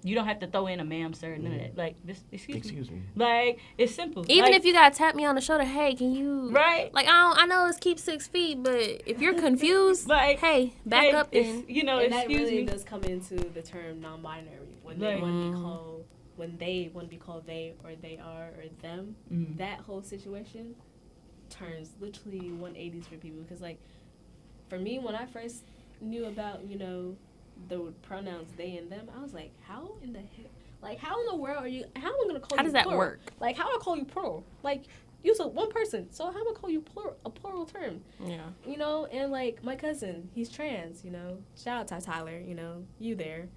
D: You don't have to throw in a ma'am, sir, none of that. Like, this, excuse me.
E: me.
D: Like, it's simple.
C: Even
D: like,
C: if you gotta tap me on the shoulder, hey, can you?
D: Right.
C: Like I know it's keep 6 feet, but if you're confused,
D: Like,
C: hey, back
D: hey,
C: up
D: it's-
C: and
D: you know,
B: And that
D: excuse
B: really
D: me.
B: does come into the term non-binary when they
D: Right.
B: want to be called they want to be called they or they are or them. That whole situation turns literally 180s for people because, like, for me, when I first knew about the pronouns they and them, I was like, how in the heck? Like, how in the world are you? How am I gonna call you?
C: How does that
B: plural?
C: work?
B: Like, how do I call you plural? Like, you said one person, so how am I call you a plural term?
C: yeah.
B: And like my cousin, he's trans. Shout out to Tyler. You there?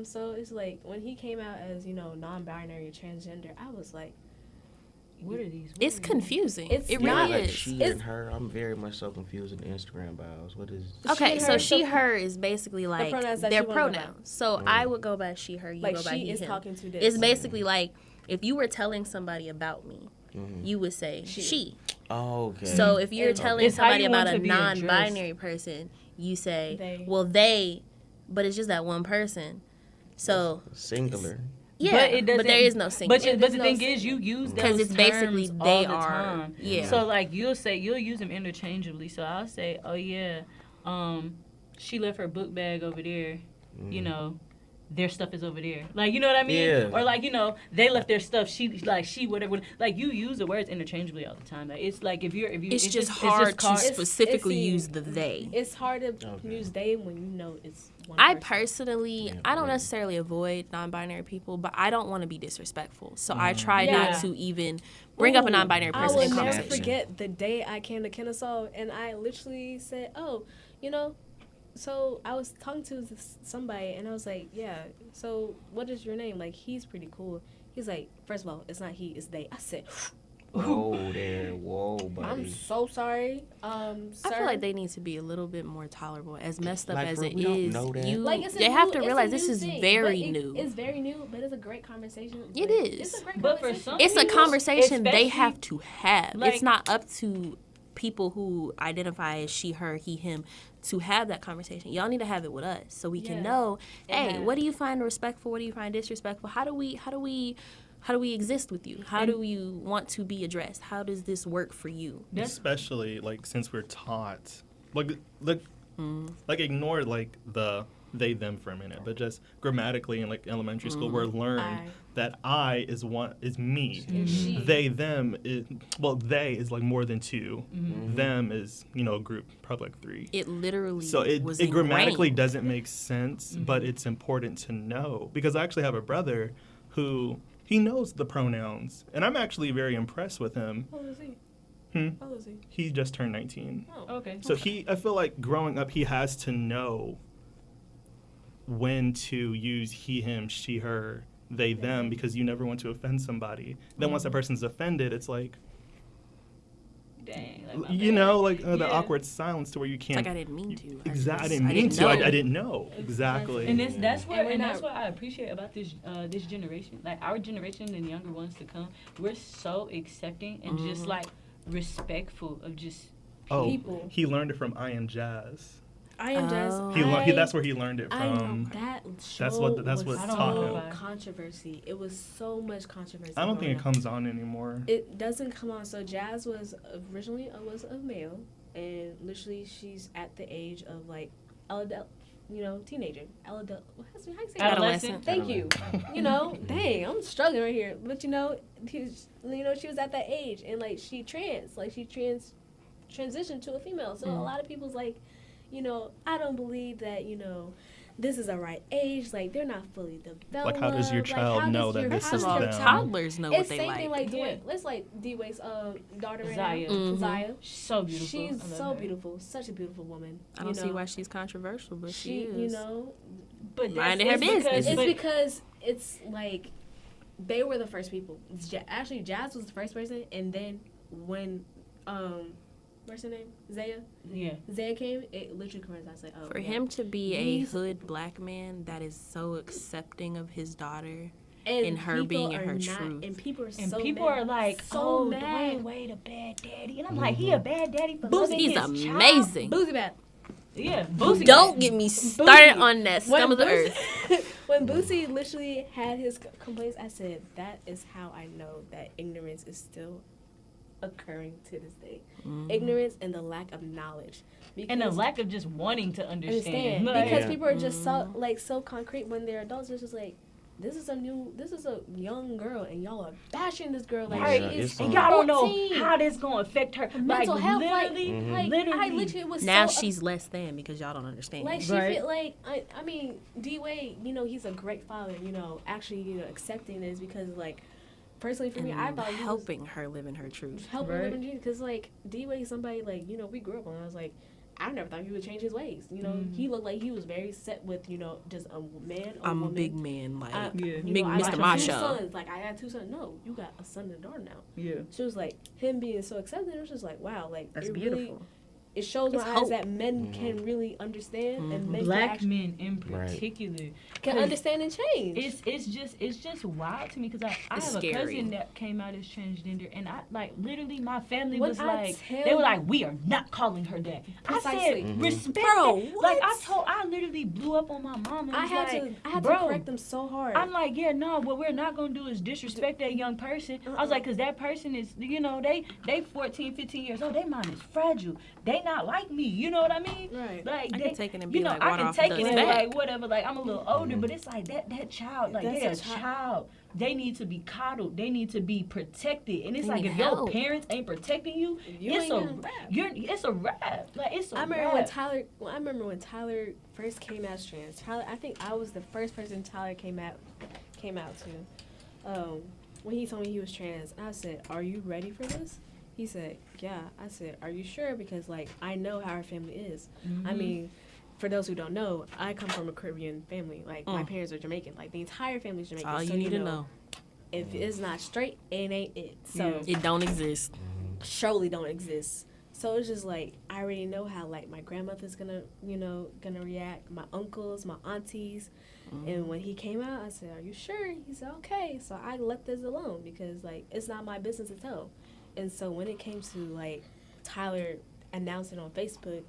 B: So it's like when he came out as non-binary transgender, I was like,
D: What are these?
C: It's confusing.
B: It's
C: It
B: not-
C: really
E: Like
C: is.
E: she
B: It's-
E: and her, I'm very much so confused in the Instagram bios. What is?
C: Okay,
B: and
C: so
B: her,
C: she,
B: so-
C: her is basically like
B: pronouns that
C: their
B: she wanna go by.
C: pronouns. So I would go by she, her, you
B: like
C: go by
B: she
C: he,
B: is
C: him.
B: talking to this.
C: It's basically like if you were telling somebody about me, you would say
B: She.
C: she.
E: Oh, okay.
C: So if you're
B: And-
C: telling
D: It's how
C: somebody
D: you
C: about
D: want
C: a
D: to be addressed.
C: non-binary person, you say,
B: They.
C: well, they, but it's just that one person. So
E: singular.
C: yeah,
D: But it
C: but there
D: doesn't-
C: is no single.
D: But the
B: There's no
D: thing is, you use
C: Because
D: those
C: it's basically
D: terms
C: they
D: all the
C: are.
D: time.
C: Yeah.
D: So like you'll use them interchangeably. So I'll say, oh yeah, she left her book bag over there. Their stuff is over there. Like, you know what I mean?
E: Yeah.
D: Or like, they left their stuff. She whatever. Like, you use the words interchangeably all the time. Like, it's like if you.
C: it's just hard to
B: It's-
C: specifically
B: it's-
C: use the they.
B: It's hard to
E: Okay.
B: use they when it's one
C: I
B: person.
C: personally,
E: Yeah,
C: I don't
E: yeah.
C: necessarily avoid non-binary people, but I don't want to be disrespectful. So I try
B: Yeah.
C: not to even bring up a non-binary
B: I
C: person
B: will
C: in
B: never
C: conversation.
B: forget the day I came to Kennesaw and I literally said, "Oh, so I was talking to somebody and I was like, yeah. So what is your name? Like, he's pretty cool. He's like, first of all, it's not he, it's they. I said,
E: Whoa there, whoa, buddy.
B: I'm so sorry, sir.
C: I feel like they need to be a little bit more tolerable. As messed up
E: Like,
C: as
E: for-
C: it
E: we don't
C: is,
E: know that.
B: It's a
C: they have
B: new-
C: to
B: it's a
C: realize
B: new
C: this is
B: thing,
C: very
B: but
C: new.
B: It's very new, but it's a great conversation.
C: It
B: Like,
C: is.
B: It's a great
D: But for
B: conversation.
D: some
C: It's a
D: people,
C: conversation they
D: especially-
C: have to have.
D: like-
C: It's not up to people who identify as she, her, he, him to have that conversation. Y'all need to have it with us so we
B: Yeah.
C: can know,
B: And
C: hey,
B: that-
C: what do you find respectful? What do you find disrespectful? How do we exist with you? How do you want to be addressed? How does this work for you?
A: Especially like since we're taught like ignore like the they them for a minute, but just grammatically in like elementary school, we're learned that I is me. They them is they is like more than two. Them is a group, probably like three.
C: It literally
A: so it
C: was
A: grammatically
C: ingrained.
A: doesn't make sense, but it's important to know because I actually have a brother who he knows the pronouns, and I'm actually very impressed with him.
B: How old is he? How old is he?
A: He just turned 19.
B: Oh.
D: Okay.
A: So I feel like growing up, he has to know when to use he, him, she, her, they, them, because you never want to offend somebody. Then once that person's offended, it's like,
D: Dang. Like
A: the awkward silence to where you can't.
C: Like I didn't mean to.
A: Exactly. I didn't mean to. I didn't know. Exactly.
D: And that's what I appreciate about this generation. Like our generation and younger ones to come, we're so accepting and just like respectful of just people.
A: He learned it from I Am Jazz.
B: I Am Jazz.
A: That's where he learned it from.
B: That
A: That's what taught him.
B: Controversy. It was so much controversy.
A: I don't think it comes on anymore.
B: It doesn't come on. So Jazz was originally a male, and literally she's at the age of like teenager. How you say that?
C: Adolescent.
B: Thank you. Dang, I'm struggling right here. But she was at that age, and like she transitioned to a female. So a lot of people's like, I don't believe that, this is the right age. Like, they're not fully developed.
A: Like, how does your child know that this is them?
C: Toddlers know what they
B: like. It's same thing like
D: Yeah.
B: Let's like D-Wade's daughter right
D: Zaya.
B: now. Zaya.
D: So beautiful.
B: She's so beautiful. Such a beautiful woman.
C: I don't see why she's controversial, but she is.
D: But
C: minding her business.
B: It's because it's like they were the first people. Actually, Jazz was the first person, and then when what's her name? Zaya?
D: Yeah.
B: Zaya came, it literally comes out like,
C: For him to be a hood black man that is so accepting of his daughter and her being in her truth.
B: And people are
D: people are like,
B: so mad.
D: Wade a bad daddy. And I'm like, he a bad daddy for
B: Boosie,
D: loving
C: he's
D: his
C: amazing.
B: Boosie bad.
D: Yeah, Boosie.
C: Don't get me started on that scum of the earth.
B: When Boosie literally had his complaints, I said, that is how I know that ignorance is still occurring to this day. Ignorance and the lack of knowledge.
D: And the lack of just wanting to understand.
B: Because people are just so concrete when they're adults. It's just like, this is a young girl, and y'all are bashing this girl like
D: and y'all don't know how this gonna affect her
B: mental health.
D: Literally,
B: was
C: now
B: so
C: she's less than because y'all don't understand.
B: Like she feel like I mean D-Wade, he's a great father. Actually, accepting this because like. Personally, for me, I thought he
C: helping her live in her truth.
B: Helping her live in truth, because like D-Wade, somebody like we grew up on. I was like, I never thought he would change his ways. He looked like he was very set with just a man.
C: I'm
B: woman.
C: a big man, like big
B: Mr.
C: Macho.
B: Like I had 2 sons. No, you got a son and a daughter now.
D: Yeah.
B: So it was like him being so accepting. It was just like wow, like
C: that's
B: beautiful.
C: Really,
B: it shows my eyes that men can really understand and men
D: black men in particular
B: can understand and change.
D: It's just wild to me because I have a cousin that came out as transgender and I like literally my family was like they were like we are not calling her that.
B: Precisely.
D: I said respect.
B: Bro,
D: it. Like I literally blew up on my mom and
B: I had to correct them so hard.
D: I'm like what we're not gonna do is disrespect that young person. I was like because that person is they 14, 15 years old. Their mind is fragile. They not like me, you know what I mean?
B: Right.
D: Like
C: I can take it and be like,
D: I can
C: off
D: take it and
C: back.
D: like whatever. Like I'm a little older, but it's like that child, like they're a child. They need to be coddled. They need to be protected. And it's like if your parents ain't protecting you, it's a wrap. Like it's a
B: I remember when Tyler first came out as trans. I think I was the first person Tyler came out to. When he told me he was trans, I said, "Are you ready for this?" He said, yeah. I said, are you sure? Because, like, I know how our family is. I mean, for those who don't know, I come from a Caribbean family. Like, my parents are Jamaican. Like, the entire family is Jamaican.
C: All you need to know.
B: If it's not straight, it ain't it. So
C: it don't exist.
B: Surely don't exist. So it's just, like, I already know how, like, my grandmother's gonna react. My uncles, my aunties. And when he came out, I said, are you sure? He said, okay. So I left this alone because, like, it's not my business to tell. And so when it came to, like, Tyler announcing on Facebook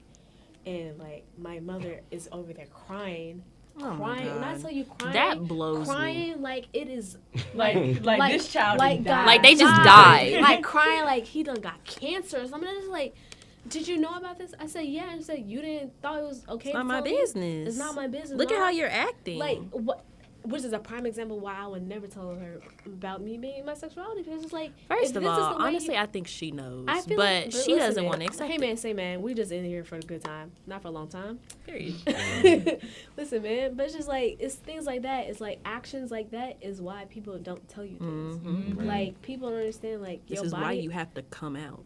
B: and, like, my mother is over there crying. When I tell you crying,
C: that blows
B: crying
C: me.
B: Like it is
D: like this child
B: like
D: died.
C: Like they just died.
B: Like crying like he done got cancer or something. It's like did you know about this? I said, yeah. I said, you didn't thought it was okay.
C: It's not
B: to
C: my
B: tell me?
C: business.
B: It's not my business.
C: Look at
B: No.
C: how you're acting.
B: Like, what? Which is a prime example why I would never tell her about me being my sexuality, because it's like,
C: First
B: if
C: of
B: this is
C: all,
B: the way
C: honestly,
B: you-
C: I think she knows,
B: I feel
C: but
B: like,
C: she
B: listen,
C: doesn't
B: man.
C: want to accept
B: Hey
C: it.
B: man, say man, we just in here for a good time, not for a long time.
C: Period.
B: Listen, man, but it's just like, it's things like that. It's like actions like that is why people don't tell you things.
C: Mhm.
B: Like, people don't understand, like,
C: This
B: your
C: is
B: body.
C: why you have to come out.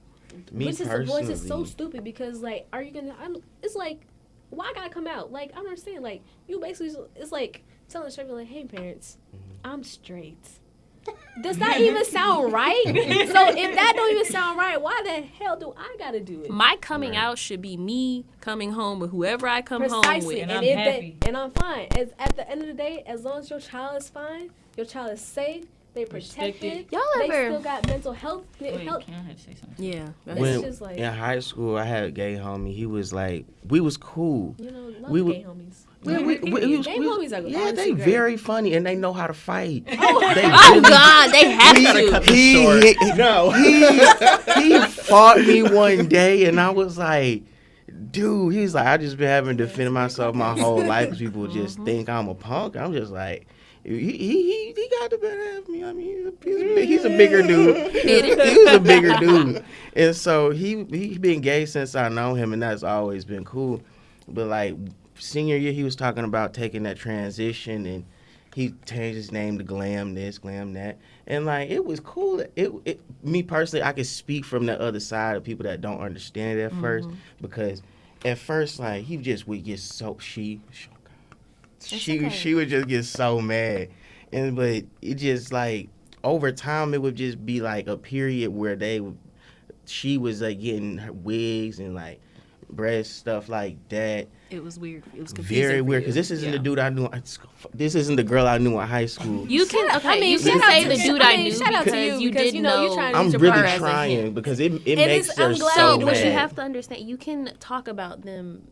E: Me
B: Which is
E: personally,
B: so stupid, because like, are you gonna? It's like, why I gotta come out? Like, I don't understand. Like, you basically, it's like telling the straight, like, hey parents, I'm straight. Does that even sound right? So if that don't even sound right, why the hell do I gotta do it?
C: My coming out should be me coming home with whoever I come home
B: Precisely,
C: with.
D: And
B: and
D: I'm
B: if
D: happy.
B: and I'm fine. At the end of the day, as long as your child is fine, your child is safe, they protected,
D: Respected.
C: Y'all
B: they
C: ever-
B: still got mental health.
D: Wait,
B: health.
D: can I have to say something?
C: Yeah.
B: It's
E: when
B: just like,
E: in high school, I had a gay homie. He was like, we was cool.
B: you know, love
E: we
B: gay
E: would-
B: homies.
E: We
B: Gay homies are
E: yeah,
B: honestly
E: they
B: great.
E: very funny and they know how to fight. They
C: Oh
E: really-
C: God, they have
A: gotta cut
C: to.
A: this short. No.
E: he fought me one day and I was like, dude, he was like, I just been having to defend myself my whole life because people just think I'm a punk. I'm just like, he got the better half of me. I mean, he's a bigger dude. He was a bigger dude. And so he been gay since I know him, and that's always been cool. But like senior year, he was talking about taking that transition, and he changed his name to Glam this, Glam that. And like it was cool. Me personally, I could speak from the other side of people that don't understand it at first, because at first, like he just would get so she would just get so mad, but it just like over time it would just be like a period where she was like getting her wigs and like breast stuff like that.
C: It was weird. It was confusing.
E: Very
C: for
E: weird,
C: you.
E: because this isn't the
C: Yeah.
E: dude I knew. This isn't the girl I knew in high school.
C: You can okay.
B: I mean,
C: you can
B: shout out
C: say
B: to-
C: the dude
B: I
C: I
B: mean,
C: knew
B: shout out to
C: because
B: you,
C: you
B: because,
C: did
B: you know, you're
C: know.
B: trying to
E: I'm
B: use your
E: really
B: power as a
E: trying
B: hint.
E: because it
B: is-
E: makes her
B: I'm glad
E: so
C: So
B: you
C: what
B: mad.
C: you
E: mad.
C: have to understand, you can talk about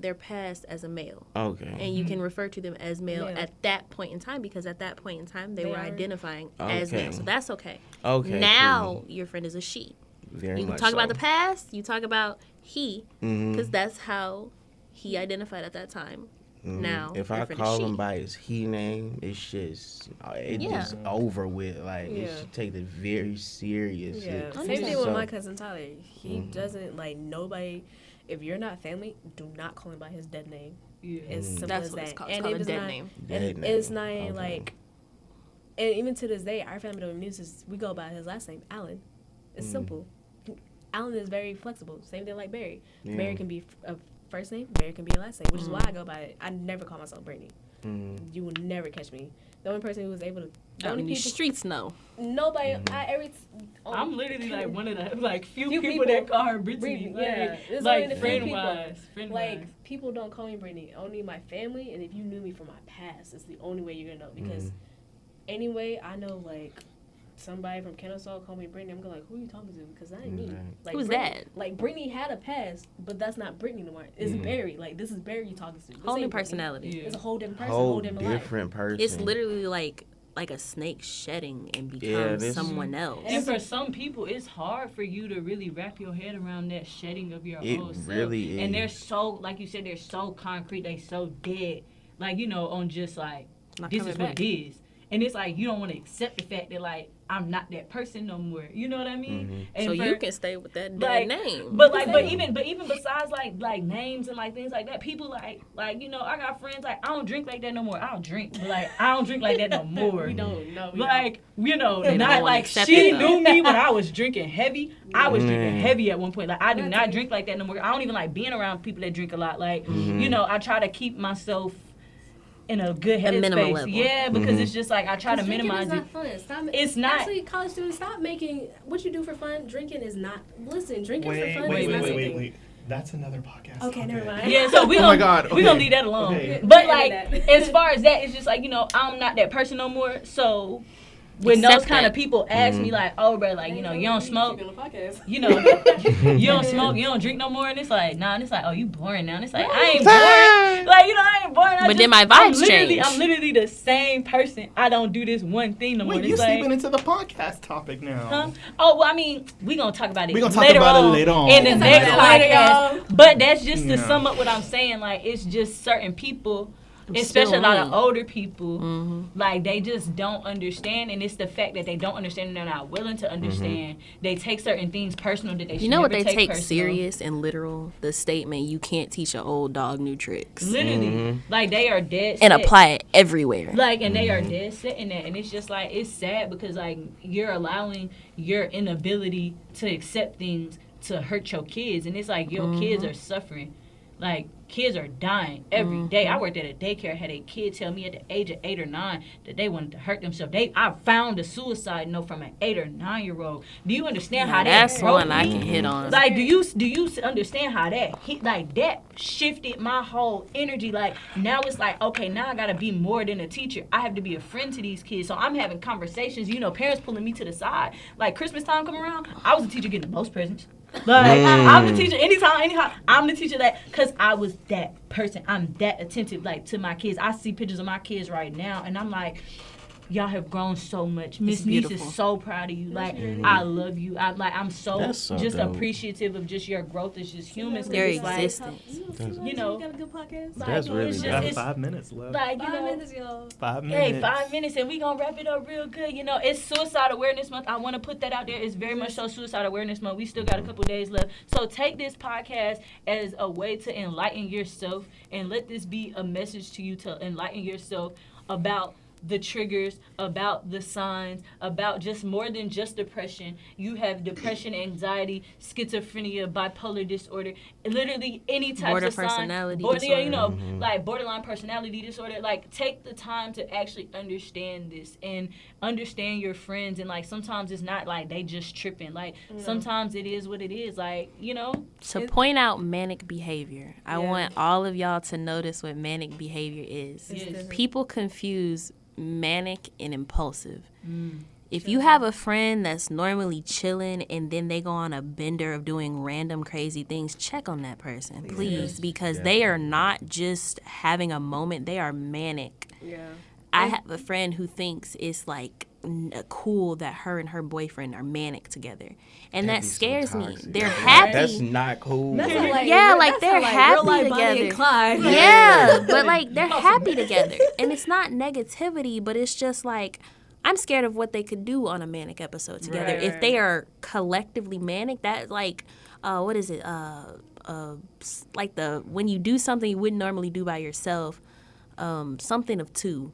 C: their past as a male,
E: Okay.
C: and you can refer to them as male
B: Male.
C: at that point in time, because at that point in time they
B: They
C: were
B: are.
C: identifying as
E: Okay.
C: male. So that's okay.
E: Okay.
C: Now your friend is a she.
E: Very
C: You can
E: much
C: talk
E: so.
C: about the past. You talk about he,
E: Mhm.
C: because that's how he identified at that time.
E: Mhm.
C: Now
E: if
C: your
E: I
C: friend
E: call
C: is she.
E: him by his he name, it's just
C: Yeah.
E: just over with. Like it
B: Yeah.
E: should take it very serious.
B: Yeah,
E: It's
B: same thing
E: so-
B: with my cousin Tyler. He doesn't like nobody. If you're not family, do not call him by his dead name.
D: Yeah.
B: It's simple
C: That's
B: as
C: what it's
B: that.
C: called. It's
B: And
C: called
B: if
C: a
B: it's
C: dead
B: not,
C: name.
E: Dead
B: and
E: name.
B: it's not
E: Okay.
B: like, and even to this day, our family don't even use this. We go by his last name, Allen. It's simple. Allen is very flexible. Same thing like Barry.
E: Yeah.
B: Barry can be a first name. Barry can be a last name, which is why I go by it. I never call myself Brittany.
E: Mhm.
B: You will never catch me. The only person who was able to, the
C: Out
B: only
C: in these
B: people,
C: streets, no.
B: nobody.
D: I'm literally like one of the like few
B: Few
D: people
B: people.
D: that call her Brittany.
B: Brittany,
D: Like,
B: yeah. It's
D: like
B: only the few
D: friend
B: people.
D: wise.
B: Like, people don't call me Brittany. Only my family, and if you knew me from my past, it's the only way you're gonna know. Because anyway, I know like somebody from Kennesaw call me Brittany. I'm going like, who are you talking to? Because that ain't me.
E: Right.
B: Like,
C: Who's
B: Brittany,
C: that?
B: Like Brittany had a past, but that's not Brittany no more. It's Barry. Like this is Barry you talking to. This
C: Whole new
B: ain't Brittany.
C: personality.
D: Yeah.
B: It's a whole different person,
E: Whole
B: whole different life.
E: different person.
C: It's literally like a snake shedding and
E: Yeah,
C: becomes
E: this-
C: someone else.
D: And for some people, it's hard for you to really wrap your head around that shedding of your
E: It
D: old self.
E: really
D: And
E: is.
D: they're so, like you said, they're so concrete, they so dead. Like, you know, on just like,
C: Not
D: this
C: coming
D: is what
C: back.
D: it is. And it's like, you don't want to accept the fact that, like, I'm not that person no more. You know what I mean? And
C: So
D: for-
C: you can stay with that
D: like,
C: dead name.
D: but even besides like names and like things like that, people like you know, I got friends like I don't drink like that no more. I don't drink, but like I don't drink like that no more.
B: We don't. No, we
D: Like, you know,
C: They don't
D: not
C: wanna
D: like
C: accept
D: she
C: it, though.
D: knew me when I was drinking heavy. I was drinking
E: Mm.
D: heavy at one point. Like I do
B: That's
D: not
B: it.
D: drink like that no more. I don't even like being around people that drink a lot. Like,
E: Mm-hmm.
D: you know, I try to keep myself in a good
C: minimal
D: headspace.
C: level.
D: Yeah, because
E: Mhm.
D: it's just like I try to
B: Drinking
D: minimize
B: is
D: it.
B: not fun. Stop.
D: It's not.
B: Actually, college students, stop making what you do for fun. Drinking is not. Listen, drinking for
A: Wait,
B: fun
A: wait,
B: is
A: wait,
B: not
A: wait,
B: something.
A: wait. That's another podcast.
B: Okay, never mind.
D: Yeah, so we
A: Oh
D: gonna,
A: my God,
D: we gonna
A: okay.
D: leave that alone.
A: Okay.
D: But
B: Yeah,
D: like,
B: that.
D: as far as that, it's just like, you know, I'm not that person no more. So when
C: Accept
D: those kind of
C: that.
D: people ask me like, oh, bro, like, you know, you don't smoke,
B: Keep it on the podcast.
D: you know, you don't smoke, you don't drink no more, and it's like, nah, and it's like, oh, you boring now. And it's like, I ain't boring. Like, you know, I ain't boring.
C: But then my vibes change.
D: I'm literally the same person. I don't do this one thing no more.
A: Wait,
D: It's
A: you're
D: like,
A: stepping into the podcast topic now.
D: huh? Oh, well, I mean, we gonna talk about it
A: We gonna talk
D: later
A: about it
D: on
A: later on.
D: in the
A: We
B: can
D: next
B: talk about it later,
D: podcast. But that's just to
A: No.
D: sum up what I'm saying. Like, it's just certain people,
C: I'm
D: especially
C: still
D: a lot of
C: me.
D: older people,
C: Mm-hmm.
D: like, they just don't understand. And it's the fact that they don't understand and they're not willing to understand. They take certain things personal that they should
C: You know what
D: never
C: they take
D: personal.
C: serious and literal? The statement, you can't teach an old dog new tricks.
D: Literally. Like, they are dead
C: And
D: set.
C: apply it everywhere.
D: Like, and they are dead set in that. And it's just like, it's sad because, like, you're allowing your inability to accept things to hurt your kids. And it's like, your kids are suffering. Like, kids are dying every day. I worked at a daycare, had a kid tell me at the age of 8 or 9 that they wanted to hurt themselves. I found a suicide note from an 8 or 9-year-old. Do you understand how that
C: That's
D: broke
C: one I
D: me?
C: can hit on.
D: Like, do you understand how that hit? Like, that shifted my whole energy. Like, now it's like, okay, now I gotta be more than a teacher. I have to be a friend to these kids. So I'm having conversations. You know, parents pulling me to the side. Like, Christmas time come around, I was the teacher getting the most presents. Like, I'm the teacher anyhow, I'm the teacher that, because I was that person. I'm that attentive, like, to my kids. I see pictures of my kids right now, and I'm like, y'all have grown so much. Miss Niece is
C: beautiful.
D: so proud of you. Like, I love you. I'm so,
E: That's so
D: just
E: dope.
D: appreciative of just your growth as just humans. 'cause
C: Their
D: it's like,
C: existence.
D: you know,
B: You got a good podcast.
D: like,
E: That's really
D: it's
A: We
E: dope.
A: got
D: just, it's
A: 5 minutes left.
D: like, you
B: 5
D: know,
B: minutes, y'all.
A: 5 minutes.
D: hey, 5 minutes, and we gonna wrap it up real good. You know, it's Suicide Awareness Month. I want to put that out there. It's very much so Suicide Awareness Month. We still got a couple days left. So take this podcast as a way to enlighten yourself, and let this be a message to you to enlighten yourself about the triggers, about the signs, about just more than just depression. You have depression, anxiety, schizophrenia, bipolar disorder, literally any type
C: Border
D: of sign.
C: personality
D: Yeah,
C: disorder.
D: you know, like borderline personality disorder. Like, take the time to actually understand this and understand your friends. And like, sometimes it's not like they just tripping. Like, sometimes it is what it is. Like, you know.
C: To point out manic behavior, I
B: Yeah.
C: want all of y'all to notice what manic behavior is.
D: Yes.
C: People confuse manic and impulsive. If you have a friend that's normally chilling and then they go on a bender of doing random crazy things, check on that person, please, because they are not just having a moment, they are manic.
B: Yeah.
C: I have a friend who thinks it's like cool that her and her boyfriend are manic together, and that
E: That'd be so
C: scares me.
E: toxic.
C: They're happy.
E: That's not cool.
B: That's not like,
C: Yeah, like,
B: that's
C: they're
B: not like
C: happy
B: real life Bonnie and
C: together.
B: Clyde.
C: Yeah, but like they're happy together, and it's not negativity, but it's just like I'm scared of what they could do on a manic episode together.
B: Right,
C: If
B: right.
C: they are collectively manic, that like what is it? Like the when you do something you wouldn't normally do by yourself, something of two.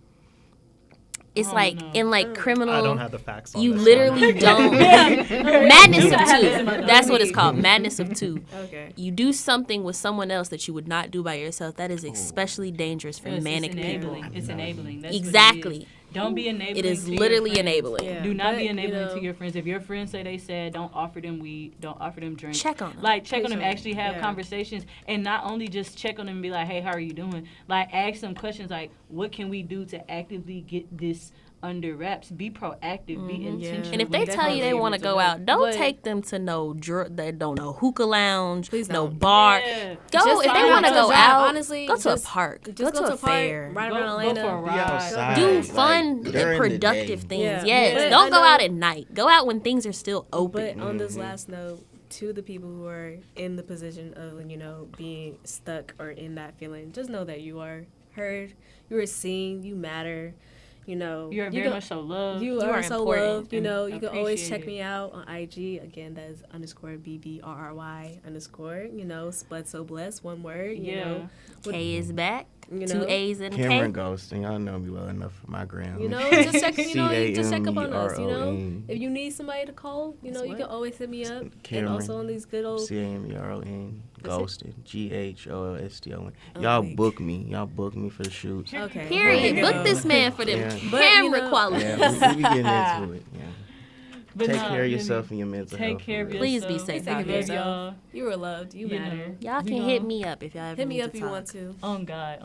C: It's like in like criminal.
A: I don't have the facts on
C: You
A: this
C: literally
A: one.
C: don't. Madness of
D: have
C: two.
D: this in my
C: That's what it's called. Madness of two.
B: Okay.
C: You do something with someone else that you would not do by yourself. That is especially dangerous for
D: It's
C: manic
D: enabling.
C: people.
D: It's enabling. That's what it
C: Exactly.
D: is. Don't be enabling.
C: It is
D: to your
C: literally
D: friends.
C: enabling.
B: Yeah.
D: Do not be
B: But,
D: enabling
B: you know,
D: to your friends. If your friends say they sad, don't offer them weed. Don't offer them drink.
C: Check on them.
D: Like, check on them.
B: Please don't.
D: Actually have
B: Yeah.
D: conversations, and not only just check on them and be like, "Hey, how are you doing?" Like, ask them questions like, "What can we do to actively get this under wraps?" Be proactive. Be intentional.
C: And if they
D: with
C: tell you they want to go out, don't
B: But-
C: take them to they don't know hookah lounge,
B: Please
C: no
B: don't.
C: bar.
D: Yeah.
C: Go
B: Just
C: if they
B: find
C: want to
B: a
C: go
B: job,
C: out.
B: honestly,
C: go to
B: just-
C: a park.
B: Just
C: Go to a
B: park,
C: fair.
B: Right
D: Go,
B: around
D: go
B: Atlanta.
D: for a
E: Be
D: ride.
E: outside.
C: Do
E: like,
C: fun
E: during
C: and
E: the
C: productive
E: day.
C: things.
B: Yeah.
C: Yes.
B: But
C: Don't
B: I
C: go out
B: know-
C: at night. Go out when things are still open.
B: But on this last note, to the people who are in the position of, you know, being stuck or in that feeling, just know that you are heard, you are seen, you matter. You know,
D: You're
B: you
D: very
B: can-
D: much so loved.
B: You
C: You
B: are
C: are
B: so
C: important
B: loved. You
D: and
B: know, you can always check
D: appreciated.
B: me out on IG. Again, that is _BBRRY_. You know, Spud So Blessed, one word. You
D: Yeah.
B: know,
C: K is back.
B: You
C: 2
B: know.
C: A's and a
E: Cameron
C: K.
E: Ghosting. Y'all know me well enough for my gram.
B: You know, just check. You know, you just check up on us. You know,
E: C-A-M-E-R-O-N.
B: if you need somebody to call, you know, you can always hit me up.
E: Cameron.
B: And also on these good old.
E: C-A-M-E-R-O-N.
B: That's it?
E: Ghosted. G-H-O-S-T-O-N.
B: Oh,
E: Y'all
B: wait.
E: book me. Y'all book me for the shoots.
B: Okay.
C: Period.
B: There you
C: Book
B: go.
C: this man for them
E: Yeah.
B: But,
C: camera
B: you know-
C: quality.
E: Yeah, we be getting into it. Yeah.
D: But
E: Take
D: no,
E: care of
D: really,
E: yourself and your mental
D: Take
E: health.
D: care of
E: for real.
C: Please be
D: yourself.
C: safe
B: Take
C: out
B: care of
C: here.
B: yourself. You were loved. You
D: You
B: matter.
D: know.
C: Y'all
D: We
C: can
D: gon-
C: hit me up if y'all ever
B: Hit me
C: need
B: up
C: to
B: if you
C: talk.
B: want to.
D: On God.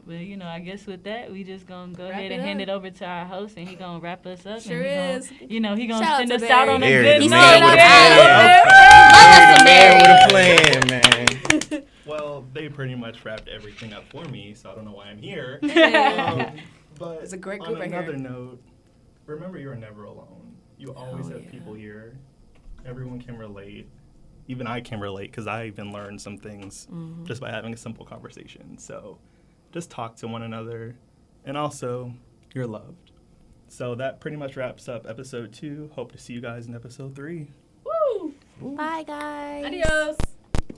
D: But you know, I guess with that, we just gonna go
B: Wrap
D: ahead
B: it
D: and hand
B: up.
D: it over to our host, and he gonna wrap us up.
B: Sure
D: and he gonna,
B: is.
D: You know, he gonna
B: Shout out
D: send
B: to
D: us out on a
E: Barry,
D: good
E: the
D: note.
E: man with a
C: Love us some
E: Man
C: Barry.
E: with a plan, man.
A: Well, they pretty much wrapped everything up for me, so I don't know why I'm here. But
B: It's a great
A: on
B: group right here.
A: another note, remember you're never alone. You always
C: Oh,
A: have
C: yeah.
A: people here. Everyone can relate. even I can relate because I even learned some things just by having a simple conversation. So just talk to one another, and also you're loved. So that pretty much wraps up episode 2. Hope to see you guys in episode 3.
B: Woo!
C: Bye, guys.
B: Adios.